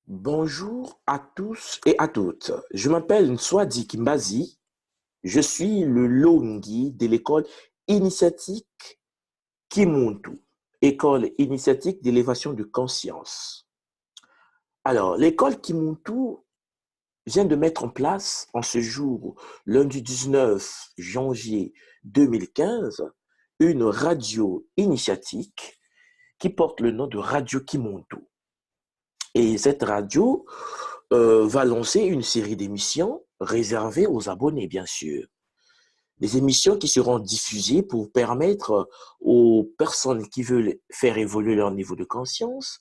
Bonjour à tous et à toutes. Je m'appelle Nswadi Kimbazi. Je suis le Longi de l'école initiatique Kimuntu, école initiatique d'élévation de conscience. Alors, l'école Kimuntu vient de mettre en place, en ce jour, lundi 19 janvier 2015, une radio initiatique qui porte le nom de Radio Kimuntu. Et cette radio va lancer une série d'émissions réservées aux abonnés, bien sûr. Des émissions qui seront diffusées pour permettre aux personnes qui veulent faire évoluer leur niveau de conscience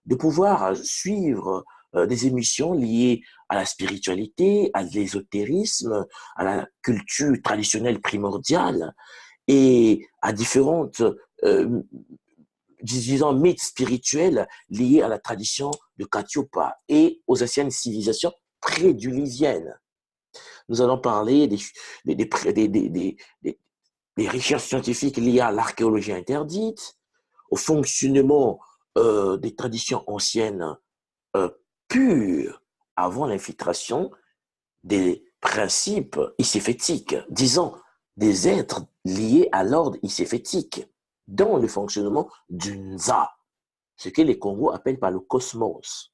de pouvoir suivre des émissions liées à la spiritualité, à l'ésotérisme, à la culture traditionnelle primordiale et à différentes euh, disons, mythes spirituels liés à la tradition de Katiopa et aux anciennes civilisations prédiluviennes. Nous allons parler des recherches scientifiques liées à l'archéologie interdite, au fonctionnement des traditions anciennes euh, pures avant l'infiltration des principes iséfétiques, disons des êtres liés à l'ordre iséfétique, dans le fonctionnement du Nza, ce que les Congos appellent par le cosmos.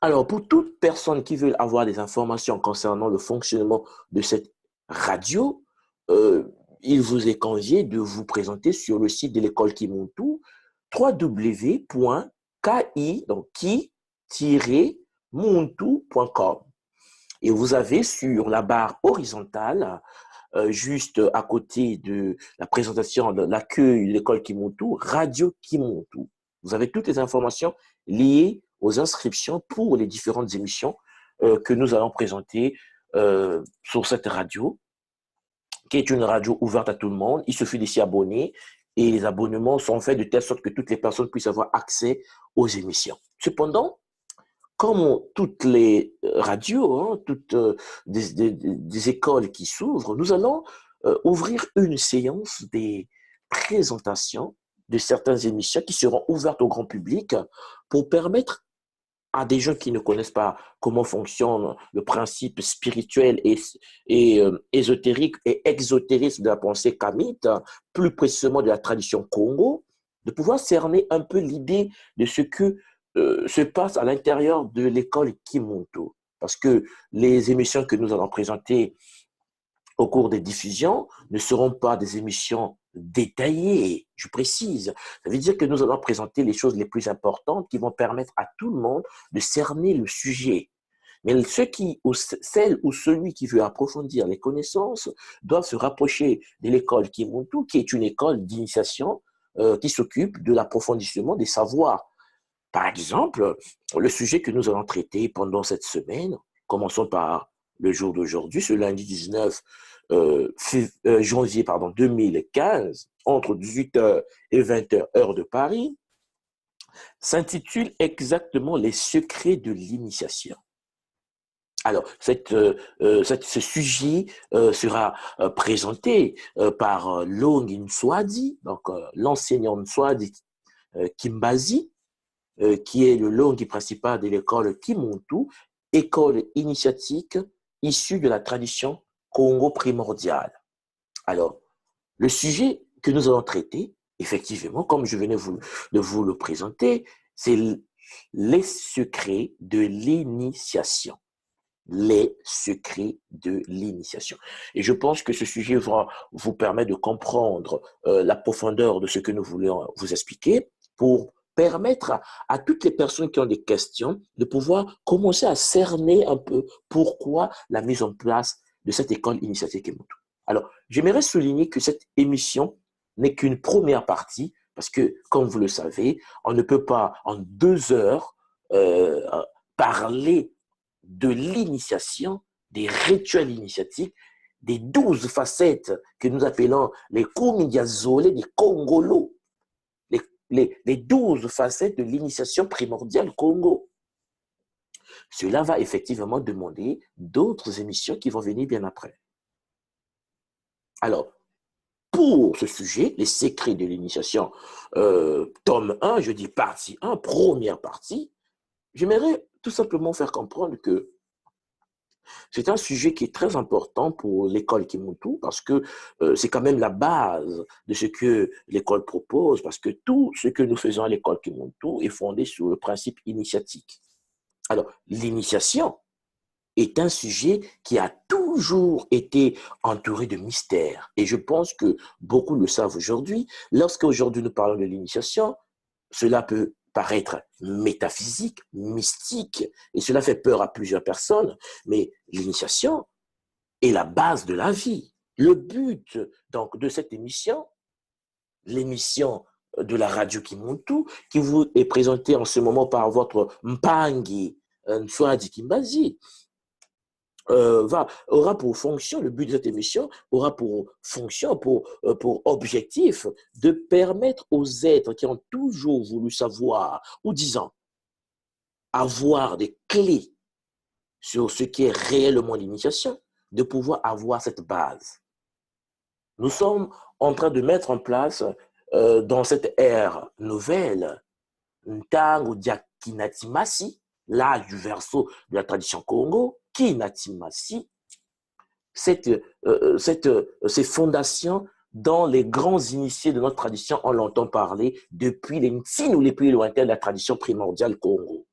Alors, pour toute personne qui veut avoir des informations concernant le fonctionnement de cette radio, il vous est convié de vous présenter sur le site de l'école Kimuntu, www.ki, donc ki-muntu.com. Et vous avez sur la barre horizontale, juste à côté de la présentation de l'accueil de l'école Kimuntu, Radio Kimuntu. Vous avez toutes les informations liées aux inscriptions pour les différentes émissions que nous allons présenter sur cette radio, qui est une radio ouverte à tout le monde. Il suffit de s'y abonner et les abonnements sont faits de telle sorte que toutes les personnes puissent avoir accès aux émissions. Cependant, comme toutes les radios, hein, toutes des écoles qui s'ouvrent, nous allons ouvrir une séance des présentations de certaines émissions qui seront ouvertes au grand public pour permettre à des gens qui ne connaissent pas comment fonctionne le principe spirituel et ésotérique et exotérique de la pensée kamite, plus précisément de la tradition Congo, de pouvoir cerner un peu l'idée de ce que se passe à l'intérieur de l'école Kimuntu. Parce que les émissions que nous allons présenter au cours des diffusions ne seront pas des émissions détaillées, je précise. Ça veut dire que nous allons présenter les choses les plus importantes qui vont permettre à tout le monde de cerner le sujet. Mais celle ou celui qui veut approfondir les connaissances doivent se rapprocher de l'école Kimuntu, qui est une école d'initiation qui s'occupe de l'approfondissement des savoirs. Par exemple, le sujet que nous allons traiter pendant cette semaine, commençons par le jour d'aujourd'hui, ce lundi 19 janvier 2015, entre 18h et 20h heure de Paris, s'intitule exactement Les secrets de l'initiation. Alors, ce sujet sera présenté par Long Nswadi, donc l'enseignant Nswadi Kimbazi, qui est le Longi principal de l'école Kimuntu, école initiatique issue de la tradition Congo primordiale. Alors, le sujet que nous allons traiter, effectivement, comme je venais de vous le présenter, c'est les secrets de l'initiation. Les secrets de l'initiation. Et je pense que ce sujet va vous permettre de comprendre la profondeur de ce que nous voulons vous expliquer pour permettre à toutes les personnes qui ont des questions de pouvoir commencer à cerner un peu pourquoi la mise en place de cette école initiative Kimuntu. Alors, j'aimerais souligner que cette émission n'est qu'une première partie parce que, comme vous le savez, on ne peut pas en 2 heures parler de l'initiation, des rituels initiatiques, des 12 facettes que nous appelons les Kumidiazole, les Congolo, les 12 facettes de l'initiation primordiale Congo. Cela va effectivement demander d'autres émissions qui vont venir bien après. Alors, pour ce sujet, les secrets de l'initiation, tome 1, je dis partie 1, première partie, j'aimerais tout simplement faire comprendre que c'est un sujet qui est très important pour l'école Kimuntu parce que c'est quand même la base de ce que l'école propose, parce que tout ce que nous faisons à l'école Kimuntu est fondé sur le principe initiatique. Alors, l'initiation est un sujet qui a toujours été entouré de mystères. Et je pense que beaucoup le savent aujourd'hui. Lorsqu'aujourd'hui nous parlons de l'initiation, cela peut paraître métaphysique, mystique, et cela fait peur à plusieurs personnes, mais l'initiation est la base de la vie. Le but donc de cette émission, l'émission de la radio Kimuntu, qui vous est présentée en ce moment par votre Mpangi Nswadi Kimbazi, aura pour fonction, le but de cette émission aura pour fonction, pour objectif, de permettre aux êtres qui ont toujours voulu savoir, ou disons, avoir des clés sur ce qui est réellement l'initiation, de pouvoir avoir cette base. Nous sommes en train de mettre en place, dans cette ère nouvelle, Ntango Diakinatimasi, l'âge du verso de la tradition Congo, Kinatimasi, ces fondations dont les grands initiés de notre tradition, on l'entend parler depuis les Ntine ou les plus lointains de la tradition primordiale Congo.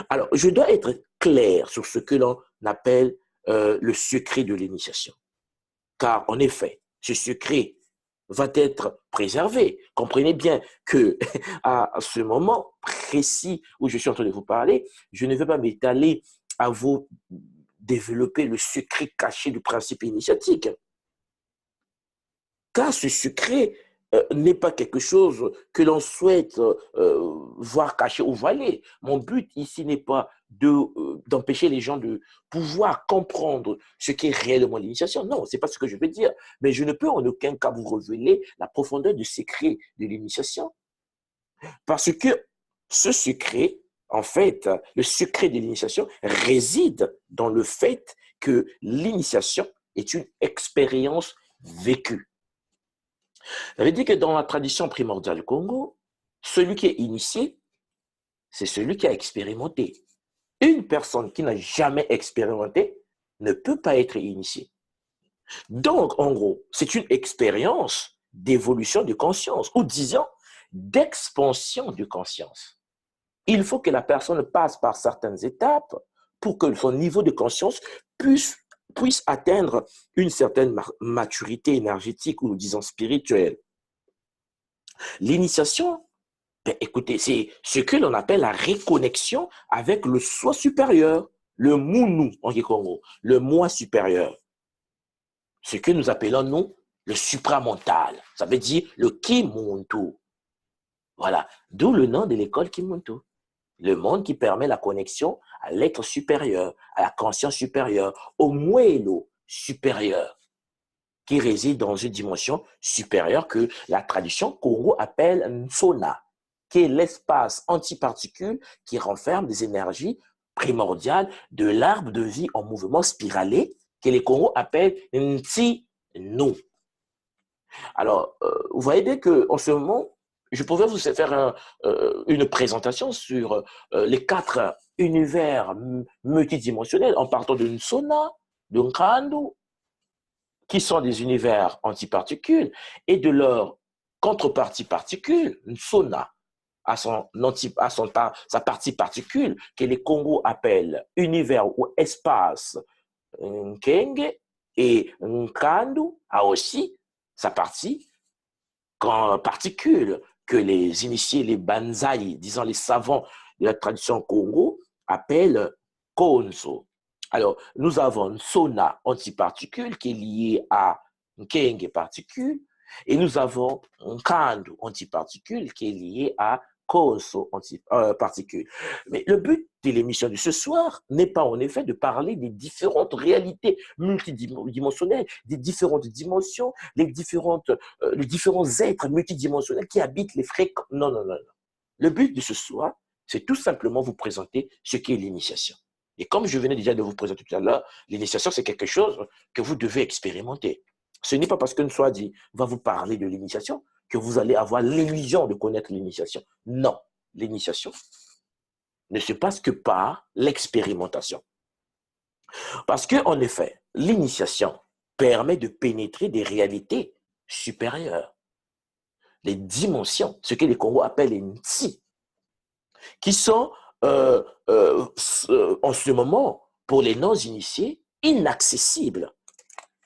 Alors, je dois être clair sur ce que l'on appelle le secret de l'initiation. Car, en effet, ce secret va être préservé. Comprenez bien que à ce moment précis où je suis en train de vous parler, je ne vais pas m'étaler à vous développer le secret caché du principe initiatique. Car ce secret n'est pas quelque chose que l'on souhaite voir caché ou voilé. Mon but ici n'est pas d'empêcher les gens de pouvoir comprendre ce qu'est réellement l'initiation. Non, ce n'est pas ce que je veux dire. Mais je ne peux en aucun cas vous révéler la profondeur du secret de l'initiation. Parce que ce secret, en fait, le secret de l'initiation réside dans le fait que l'initiation est une expérience vécue. Ça veut dire que dans la tradition primordiale du Congo, celui qui est initié, c'est celui qui a expérimenté. Une personne qui n'a jamais expérimenté ne peut pas être initiée. Donc, en gros, c'est une expérience d'évolution de conscience, ou disons, d'expansion de conscience. Il faut que la personne passe par certaines étapes pour que son niveau de conscience puisse atteindre une certaine maturité énergétique ou, disons, spirituelle. L'initiation, ben, écoutez, c'est ce que l'on appelle la réconnexion avec le soi supérieur, le mounou en Kikongo, le moi supérieur. Ce que nous appelons, nous, le supramental. Ça veut dire le Kimuntu. Voilà, d'où le nom de l'école Kimuntu. Le monde qui permet la connexion à l'être supérieur, à la conscience supérieure, au moello supérieur, qui réside dans une dimension supérieure que la tradition Congo appelle Nsona, qui est l'espace antiparticule qui renferme des énergies primordiales de l'arbre de vie en mouvement spiralé, que les Congo appellent Nti-No. Alors, vous voyez bien qu'en ce moment, je pourrais vous faire une présentation sur les 4 univers multidimensionnels en partant de Nsona, de Nkandu, qui sont des univers antiparticules, et de leur contrepartie particule, Nsona, sa partie particule, que les Congos appellent univers ou espace Nkenge, et Nkandu a aussi sa partie particule que les initiés, les banzai, disons les savants de la tradition Congo, appellent Konso. Alors, nous avons Nsona antiparticule qui est lié à Nkenge particule, et nous avons Nkandu antiparticule qui est lié à Konso antiparticule. Mais le but de l'émission de ce soir n'est pas en effet de parler des différentes réalités multidimensionnelles, des différentes dimensions, les différents êtres multidimensionnels qui habitent les fréquences. Non, non, non, non. Le but de ce soir, c'est tout simplement vous présenter ce qu'est l'initiation. Et comme je venais déjà de vous présenter tout à l'heure, l'initiation, c'est quelque chose que vous devez expérimenter. Ce n'est pas parce qu'une Nswadi va vous parler de l'initiation que vous allez avoir l'illusion de connaître l'initiation. Non, l'initiation ne se passe que par l'expérimentation. Parce qu'en effet, l'initiation permet de pénétrer des réalités supérieures, les dimensions, ce que les Congos appellent les Ntsi, qui sont en ce moment, pour les non-initiés, inaccessibles.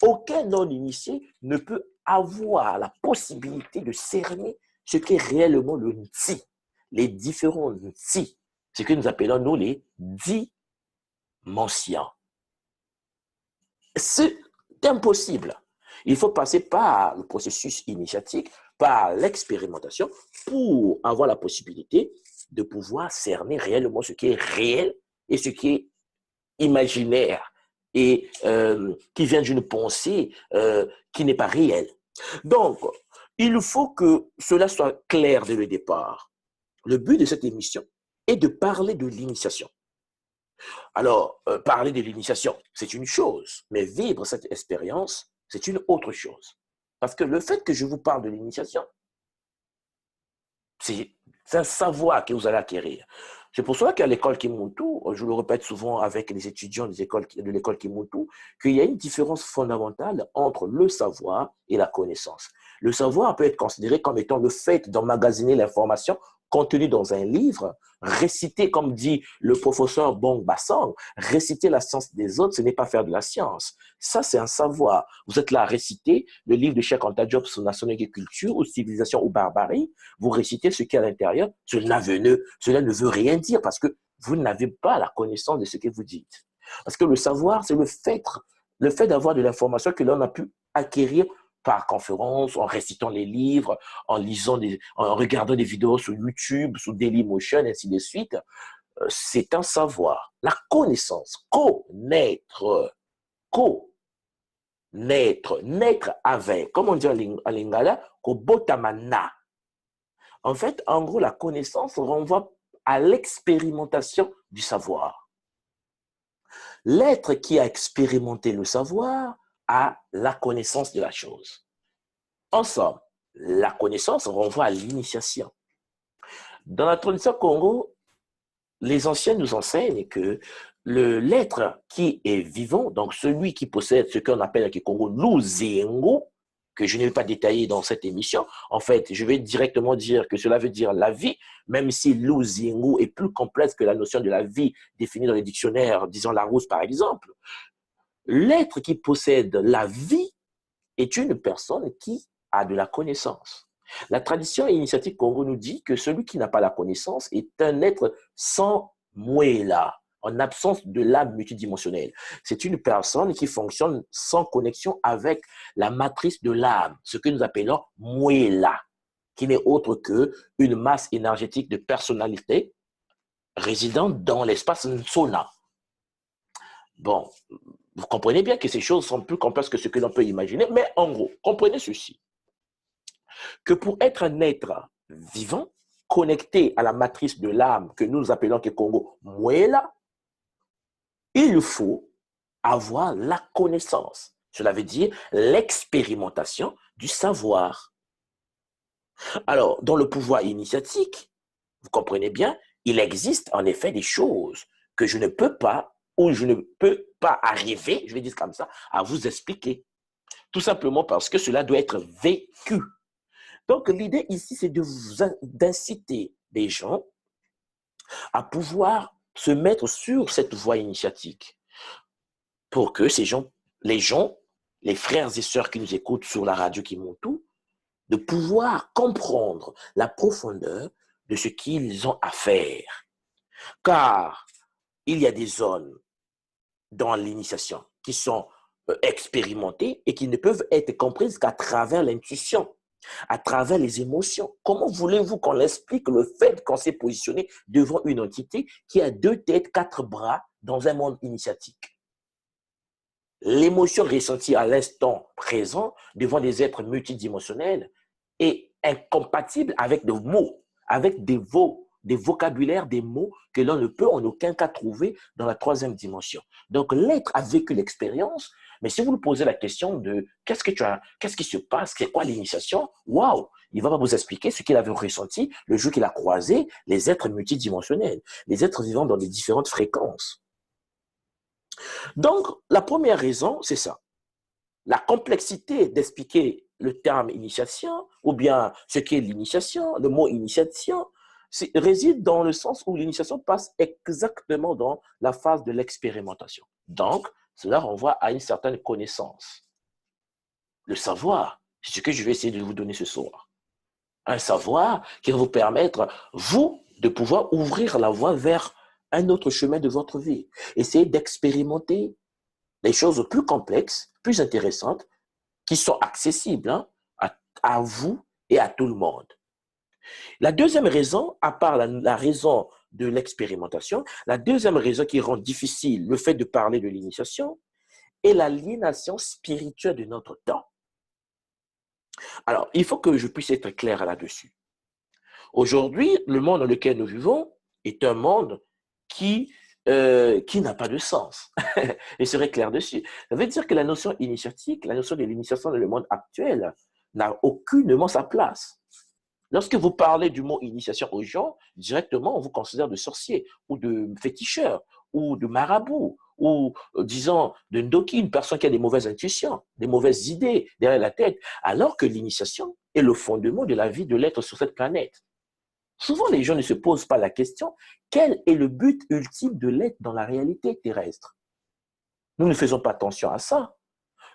Aucun non-initié ne peut avoir la possibilité de cerner ce qu'est réellement le Ntsi, les différents Ntsi, ce que nous appelons, nous, les dimensions. C'est impossible. Il faut passer par le processus initiatique, par l'expérimentation, pour avoir la possibilité de pouvoir cerner réellement ce qui est réel et ce qui est imaginaire et qui vient d'une pensée qui n'est pas réelle. Donc, il faut que cela soit clair dès le départ. Le but de cette émission est de parler de l'initiation. Alors, parler de l'initiation, c'est une chose, mais vivre cette expérience, c'est une autre chose. Parce que le fait que je vous parle de l'initiation, c'est un savoir que vous allez acquérir. C'est pour cela qu'à l'école Kimuntu, je le répète souvent avec les étudiants de l'école Kimuntu, qu'il y a une différence fondamentale entre le savoir et la connaissance. Le savoir peut être considéré comme étant le fait d'emmagasiner l'information contenue dans un livre, réciter, comme dit le professeur Bong Bassang, réciter la science des autres, ce n'est pas faire de la science. Ça, c'est un savoir. Vous êtes là à réciter le livre de Cheikh Anta Diop sur nationalité et culture, ou civilisation ou barbarie, vous récitez ce qui est à l'intérieur, cela ne veut rien dire parce que vous n'avez pas la connaissance de ce que vous dites. Parce que le savoir, c'est le fait d'avoir de l'information que l'on a pu acquérir par conférence, en récitant les livres, en regardant des vidéos sur YouTube, sur Dailymotion, ainsi de suite. C'est un savoir. La connaissance, naître avec, comme on dit en lingala, kobotamana. En fait, en gros, la connaissance renvoie à l'expérimentation du savoir. L'être qui a expérimenté le savoir a la connaissance de la chose. En somme, la connaissance renvoie à l'initiation. Dans la tradition Congo, les anciens nous enseignent que l'être qui est vivant, donc celui qui possède ce qu'on appelle au Congo l'uzengo, que je ne vais pas détailler dans cette émission. En fait, je vais directement dire que cela veut dire la vie, même si l'uzengo est plus complexe que la notion de la vie définie dans les dictionnaires, disons Larousse par exemple. L'être qui possède la vie est une personne qui a de la connaissance. La tradition initiatique Congo nous dit que celui qui n'a pas la connaissance est un être sans muela, en absence de l'âme multidimensionnelle. C'est une personne qui fonctionne sans connexion avec la matrice de l'âme, ce que nous appelons muela, qui n'est autre qu'une masse énergétique de personnalité résidant dans l'espace Nsona. Bon, vous comprenez bien que ces choses sont plus complexes que ce que l'on peut imaginer, mais en gros, comprenez ceci, que pour être un être vivant, connecté à la matrice de l'âme que nous appelons que Congo Muela, il faut avoir la connaissance. Cela veut dire l'expérimentation du savoir. Alors, dans le pouvoir initiatique, vous comprenez bien, il existe en effet des choses que je ne peux pas ou je ne peux pas arriver, je vais dire comme ça, à vous expliquer. Tout simplement parce que cela doit être vécu. Donc, l'idée ici, c'est d'inciter les gens à pouvoir se mettre sur cette voie initiatique pour que les frères et sœurs qui nous écoutent sur la radio Kimuntu, de pouvoir comprendre la profondeur de ce qu'ils ont à faire. Car il y a des zones dans l'initiation qui sont expérimentées et qui ne peuvent être comprises qu'à travers l'intuition, à travers les émotions. Comment voulez-vous qu'on explique le fait qu'on s'est positionné devant une entité qui a 2 têtes, 4 bras dans un monde initiatique? L'émotion ressentie à l'instant présent devant des êtres multidimensionnels est incompatible avec des mots, avec des vocabulaires, des mots que l'on ne peut en aucun cas trouver dans la 3e dimension. Donc, l'être a vécu l'expérience Mais si vous lui posez la question de qu'est-ce qui se passe, c'est quoi l'initiation, waouh, il va vous expliquer ce qu'il avait ressenti le jour qu'il a croisé les êtres multidimensionnels, les êtres vivant dans des différentes fréquences. Donc, la première raison, c'est ça. La complexité d'expliquer le terme initiation, ou bien ce qu'est l'initiation, le mot initiation, réside dans le sens où l'initiation passe exactement dans la phase de l'expérimentation. Donc, cela renvoie à une certaine connaissance. Le savoir, c'est ce que je vais essayer de vous donner ce soir. Un savoir qui va vous permettre, vous, de pouvoir ouvrir la voie vers un autre chemin de votre vie. Essayez d'expérimenter les choses plus complexes, plus intéressantes, qui sont accessibles à vous et à tout le monde. La deuxième raison, à part la raison de l'expérimentation, la deuxième raison qui rend difficile le fait de parler de l'initiation est l'aliénation spirituelle de notre temps. Alors, il faut que je puisse être clair là-dessus. Aujourd'hui, le monde dans lequel nous vivons est un monde qui n'a pas de sens. Je serai clair dessus. Ça veut dire que la notion initiatique, la notion de l'initiation dans le monde actuel n'a aucunement sa place. Lorsque vous parlez du mot initiation aux gens, directement, on vous considère de sorcier ou de féticheur ou de marabout ou, disons, de ndoki, une personne qui a des mauvaises intuitions, des mauvaises idées derrière la tête, alors que l'initiation est le fondement de la vie de l'être sur cette planète. Souvent, les gens ne se posent pas la question, quel est le but ultime de l'être dans la réalité terrestre? Nous ne faisons pas attention à ça.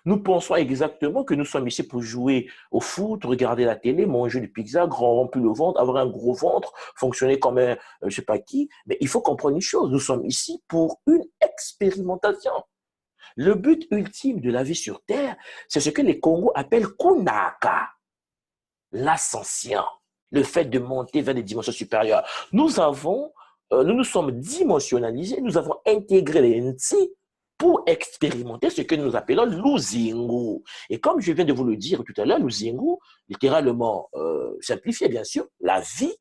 Nous pensons exactement que nous sommes ici pour jouer au foot, regarder la télé, manger du pizza, remplir le ventre, avoir un gros ventre, fonctionner comme un je ne sais pas qui. Mais il faut comprendre une chose, nous sommes ici pour une expérimentation. Le but ultime de la vie sur Terre, c'est ce que les Congos appellent Kunaka, l'ascension, le fait de monter vers des dimensions supérieures. Nous nous sommes dimensionnalisés, nous avons intégré les Nti pour expérimenter ce que nous appelons l'Uzingu. Et comme je viens de vous le dire tout à l'heure, l'Uzingu, littéralement simplifié bien sûr, la vie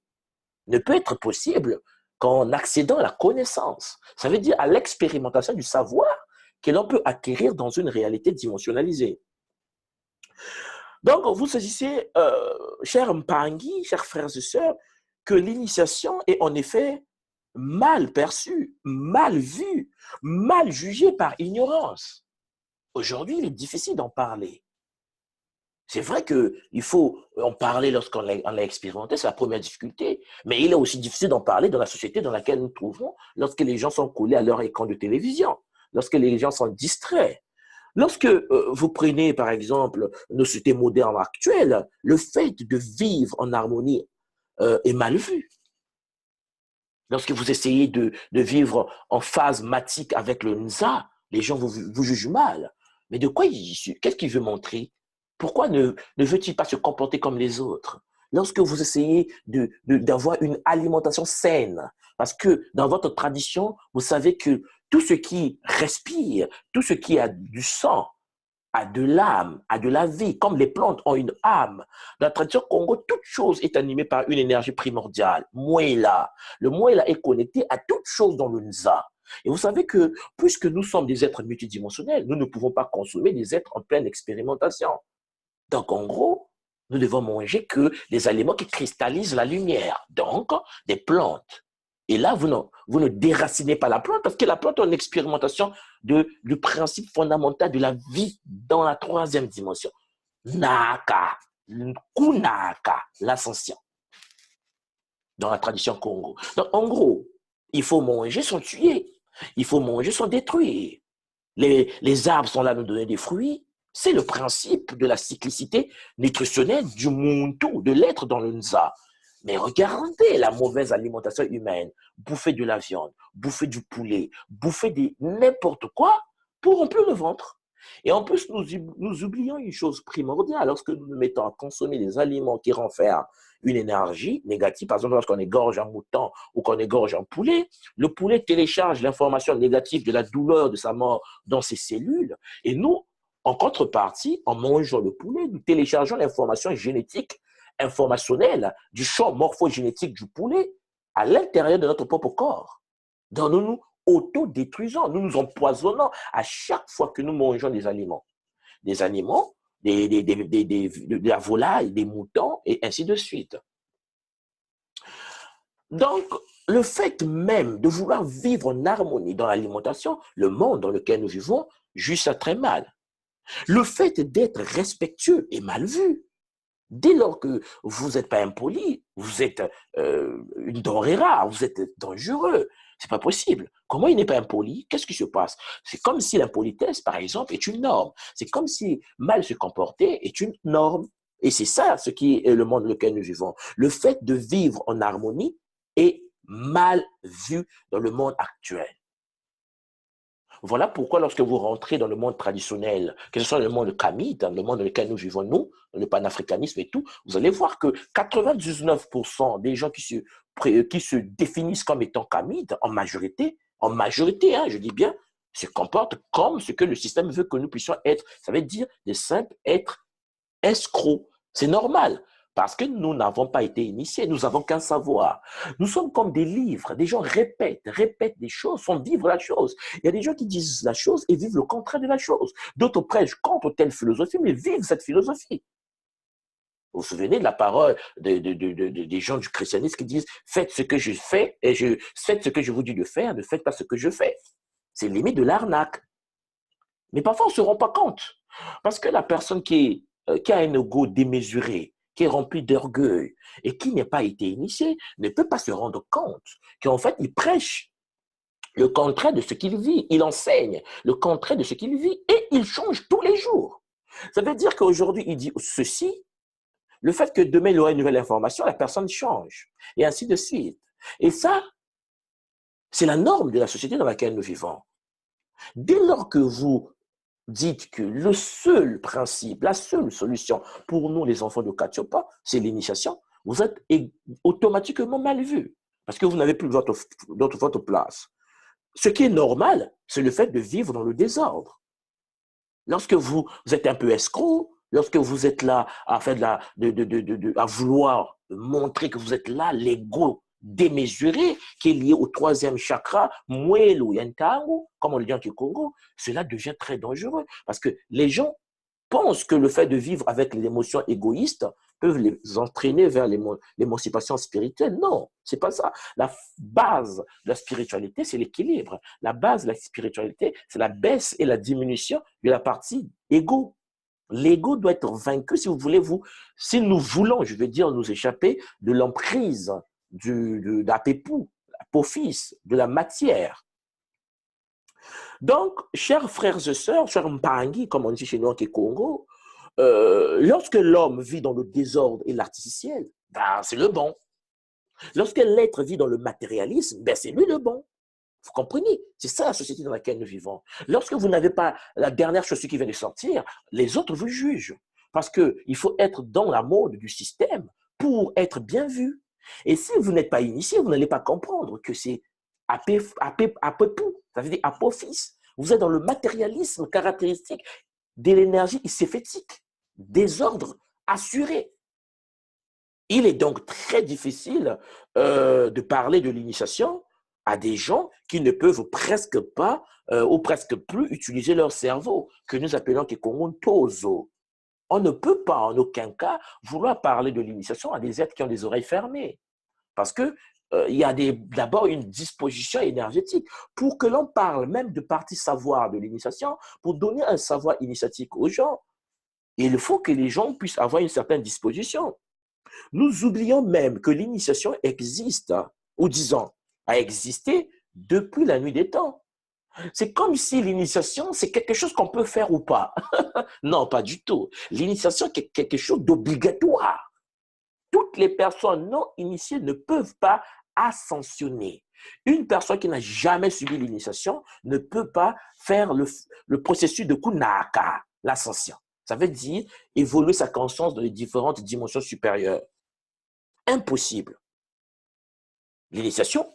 ne peut être possible qu'en accédant à la connaissance. Ça veut dire à l'expérimentation du savoir que l'on peut acquérir dans une réalité dimensionnalisée. Donc, vous saisissez, chers Mpangi, chers frères et sœurs, que l'initiation est en effet mal perçue, mal vue, mal jugée par ignorance. Aujourd'hui, il est difficile d'en parler. C'est vrai qu'il faut en parler lorsqu'on l'a expérimenté, c'est la première difficulté, mais il est aussi difficile d'en parler dans la société dans laquelle nous nous trouvons, lorsque les gens sont collés à leur écran de télévision, lorsque les gens sont distraits. Lorsque vous prenez, par exemple, nos sociétés modernes actuelles, le fait de vivre en harmonie est mal vu. Lorsque vous essayez de vivre en phase matique avec le Nza, les gens vous jugent mal. Mais de quoi qu'est-ce qu'il veut montrer? Pourquoi ne veut-il pas se comporter comme les autres? Lorsque vous essayez d'avoir une alimentation saine, parce que dans votre tradition, vous savez que tout ce qui respire, tout ce qui a du sang, a de l'âme, a de la vie, comme les plantes ont une âme. Dans la tradition Congo, toute chose est animée par une énergie primordiale, Mwela. Le Mwela est connecté à toute chose dans le Nza. Et vous savez que, puisque nous sommes des êtres multidimensionnels, nous ne pouvons pas consommer des êtres en pleine expérimentation. Donc, en gros, nous devons manger que des aliments qui cristallisent la lumière, donc des plantes. Et là, vous ne déracinez pas la plante parce que la plante est une expérimentation du principe fondamental de la vie dans la troisième dimension. Naka, Kunaka, l'ascension, dans la tradition Congo. Donc, en gros, il faut manger sans tuer, il faut manger sans détruire. Les arbres sont là pour nous donner des fruits. C'est le principe de la cyclicité nutritionnelle du Muntu, de l'être dans le Nza. Mais regardez la mauvaise alimentation humaine. Bouffer de la viande, bouffer du poulet, bouffer n'importe quoi pour remplir le ventre. Et en plus, nous oublions une chose primordiale. Lorsque nous nous mettons à consommer des aliments qui renferment une énergie négative, par exemple lorsqu'on égorge un mouton ou qu'on égorge un poulet, le poulet télécharge l'information négative de la douleur de sa mort dans ses cellules. Et nous, en contrepartie, en mangeant le poulet, nous téléchargeons l'information génétique informationnelle du champ morphogénétique du poulet à l'intérieur de notre propre corps. Donc, nous nous autodétruisons, nous nous empoisonnons à chaque fois que nous mangeons des aliments. Des animaux, de la volaille, des moutons, et ainsi de suite. Donc, le fait même de vouloir vivre en harmonie dans l'alimentation, le monde dans lequel nous vivons, juge ça très mal. Le fait d'être respectueux est mal vu. Dès lors que vous n'êtes pas impoli, vous êtes une denrée rare, vous êtes dangereux. C'est pas possible. Comment il n'est pas impoli? Qu'est-ce qui se passe? C'est comme si l'impolitesse, par exemple, est une norme. C'est comme si mal se comporter est une norme. Et c'est ça ce qui est le monde dans lequel nous vivons. Le fait de vivre en harmonie est mal vu dans le monde actuel. Voilà pourquoi lorsque vous rentrez dans le monde traditionnel, que ce soit le monde kamite, le monde dans lequel nous vivons nous, le panafricanisme et tout, vous allez voir que 99% des gens qui se définissent comme étant kamites, en majorité, hein, je dis bien, se comportent comme ce que le système veut que nous puissions être. Ça veut dire des simples êtres escrocs. C'est normal. Parce que nous n'avons pas été initiés, nous n'avons qu'un savoir. Nous sommes comme des livres, des gens répètent des choses sans vivre la chose. Il y a des gens qui disent la chose et vivent le contraire de la chose. D'autres prêchent contre telle philosophie, mais vivent cette philosophie. Vous vous souvenez de la parole des gens du christianisme qui disent « Faites ce que je fais et faites ce que je vous dis de faire, ne faites pas ce que je fais. » C'est limite de l'arnaque. Mais parfois, on ne se rend pas compte. Parce que la personne qui a un ego démesuré, qui est rempli d'orgueil et qui n'a pas été initié, ne peut pas se rendre compte qu'en fait, il prêche le contraire de ce qu'il vit. Il enseigne le contraire de ce qu'il vit et il change tous les jours. Ça veut dire qu'aujourd'hui, il dit ceci, le fait que demain, il aura une nouvelle information, la personne change et ainsi de suite. Et ça, c'est la norme de la société dans laquelle nous vivons. Dès lors que vous dites que le seul principe, la seule solution pour nous, les enfants de Katiopa, c'est l'initiation, vous êtes automatiquement mal vu parce que vous n'avez plus votre place. Ce qui est normal, c'est le fait de vivre dans le désordre. Lorsque vous êtes un peu escroc, lorsque vous êtes là à faire à vouloir montrer que vous êtes là, l'ego démesuré, qui est lié au troisième chakra, Mwelu Yantangu, comme on le dit en Kikongo, cela devient très dangereux parce que les gens pensent que le fait de vivre avec les émotions égoïstes peuvent les entraîner vers l'émancipation spirituelle. Non, c'est pas ça. La base de la spiritualité, c'est l'équilibre. La base de la spiritualité, c'est la baisse et la diminution de la partie égo. L'ego doit être vaincu si si nous voulons, je veux dire, nous échapper de l'emprise de l'apophyse, de la matière. Donc, chers frères et sœurs, chers mpangi, comme on dit chez nous en Congo, lorsque l'homme vit dans le désordre et l'artificiel, ben, c'est le bon. Lorsque l'être vit dans le matérialisme, ben, c'est lui le bon. Vous comprenez? C'est ça la société dans laquelle nous vivons. Lorsque vous n'avez pas la dernière chaussure qui vient de sortir, les autres vous jugent. Parce qu'il faut être dans la mode du système pour être bien vu. Et si vous n'êtes pas initié, vous n'allez pas comprendre que c'est apépou, ça veut dire apophis. Vous êtes dans le matérialisme caractéristique de l'énergie icéphétique, désordre assuré. Il est donc très difficile de parler de l'initiation à des gens qui ne peuvent presque pas ou presque plus utiliser leur cerveau, que nous appelons Kikongo Tozo. On ne peut pas en aucun cas vouloir parler de l'initiation à des êtres qui ont des oreilles fermées. Parce que il y a d'abord une disposition énergétique. Pour que l'on parle même de partie savoir de l'initiation, pour donner un savoir initiatique aux gens, il faut que les gens puissent avoir une certaine disposition. Nous oublions même que l'initiation existe, ou disons, a existé depuis la nuit des temps. C'est comme si l'initiation, c'est quelque chose qu'on peut faire ou pas. Non, pas du tout. L'initiation, c'est quelque chose d'obligatoire. Toutes les personnes non initiées ne peuvent pas ascensionner. Une personne qui n'a jamais subi l'initiation ne peut pas faire le processus de Kunaka, l'ascension. Ça veut dire évoluer sa conscience dans les différentes dimensions supérieures. Impossible. L'initiation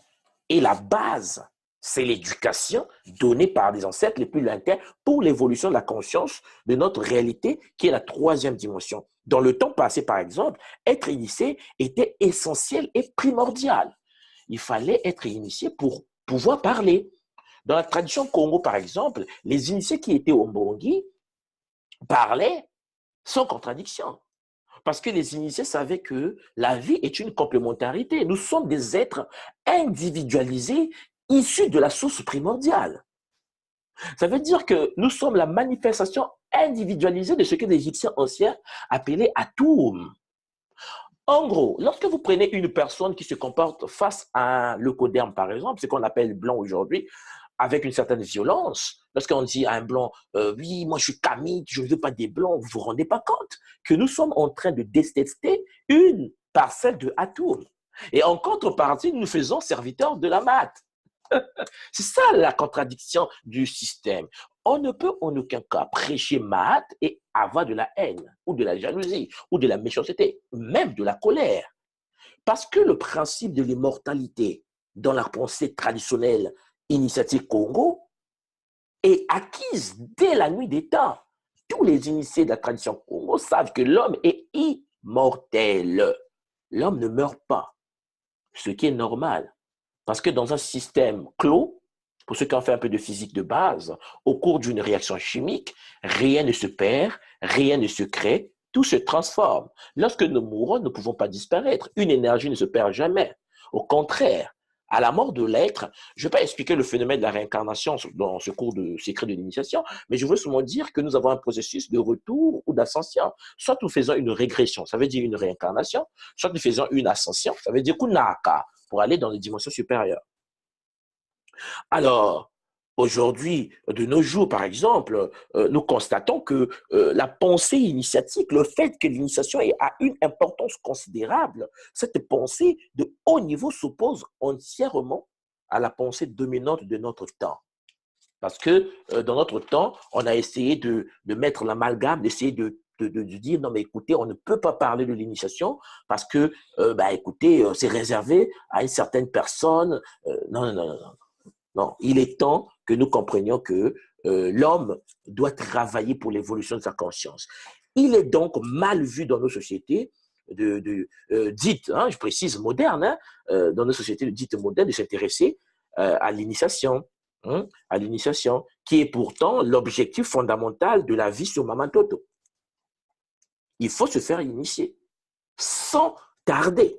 est la base. C'est l'éducation donnée par des ancêtres les plus lointains pour l'évolution de la conscience de notre réalité, qui est la troisième dimension. Dans le temps passé, par exemple, être initié était essentiel et primordial. Il fallait être initié pour pouvoir parler. Dans la tradition Congo, par exemple, les initiés qui étaient au Mbongi parlaient sans contradiction. Parce que les initiés savaient que la vie est une complémentarité. Nous sommes des êtres individualisés, issus de la source primordiale. Ça veut dire que nous sommes la manifestation individualisée de ce que les Égyptiens anciens appelaient Atoum. En gros, lorsque vous prenez une personne qui se comporte face à un leucoderme, par exemple, ce qu'on appelle blanc aujourd'hui, avec une certaine violence, lorsqu'on dit à un blanc, oui, moi je suis camite, je ne veux pas des blancs, vous ne vous rendez pas compte que nous sommes en train de détester une parcelle de Atoum. Et en contrepartie, nous faisons serviteur de la mat. C'est ça la contradiction du système. On ne peut en aucun cas prêcher mat et avoir de la haine, ou de la jalousie, ou de la méchanceté, même de la colère. Parce que le principe de l'immortalité dans la pensée traditionnelle initiatique Congo est acquise dès la nuit des temps. Tous les initiés de la tradition Congo savent que l'homme est immortel. L'homme ne meurt pas, ce qui est normal. Parce que dans un système clos, pour ceux qui ont fait un peu de physique de base, au cours d'une réaction chimique, rien ne se perd, rien ne se crée, tout se transforme. Lorsque nous mourons, nous ne pouvons pas disparaître. Une énergie ne se perd jamais. Au contraire, à la mort de l'être, je ne vais pas expliquer le phénomène de la réincarnation dans ce cours de secret de l'initiation, mais je veux seulement dire que nous avons un processus de retour ou d'ascension. Soit nous faisons une régression, ça veut dire une réincarnation, soit nous faisons une ascension, ça veut dire kunaka, pour aller dans les dimensions supérieures. Alors, aujourd'hui, de nos jours, par exemple, nous constatons que la pensée initiatique, le fait que l'initiation a une importance considérable, cette pensée de haut niveau s'oppose entièrement à la pensée dominante de notre temps. Parce que dans notre temps, on a essayé de mettre l'amalgame, d'essayer de dire non mais écoutez, on ne peut pas parler de l'initiation parce que écoutez, c'est réservé à une certaine personne. Non, non, non, non. Non, il est temps que nous comprenions que l'homme doit travailler pour l'évolution de sa conscience. Il est donc mal vu dans nos sociétés dites, hein, je précise, modernes, hein, dans nos sociétés dites modernes, de s'intéresser à l'initiation, hein, à l'initiation, qui est pourtant l'objectif fondamental de la vie sur Mamantoto. Il faut se faire initier sans tarder.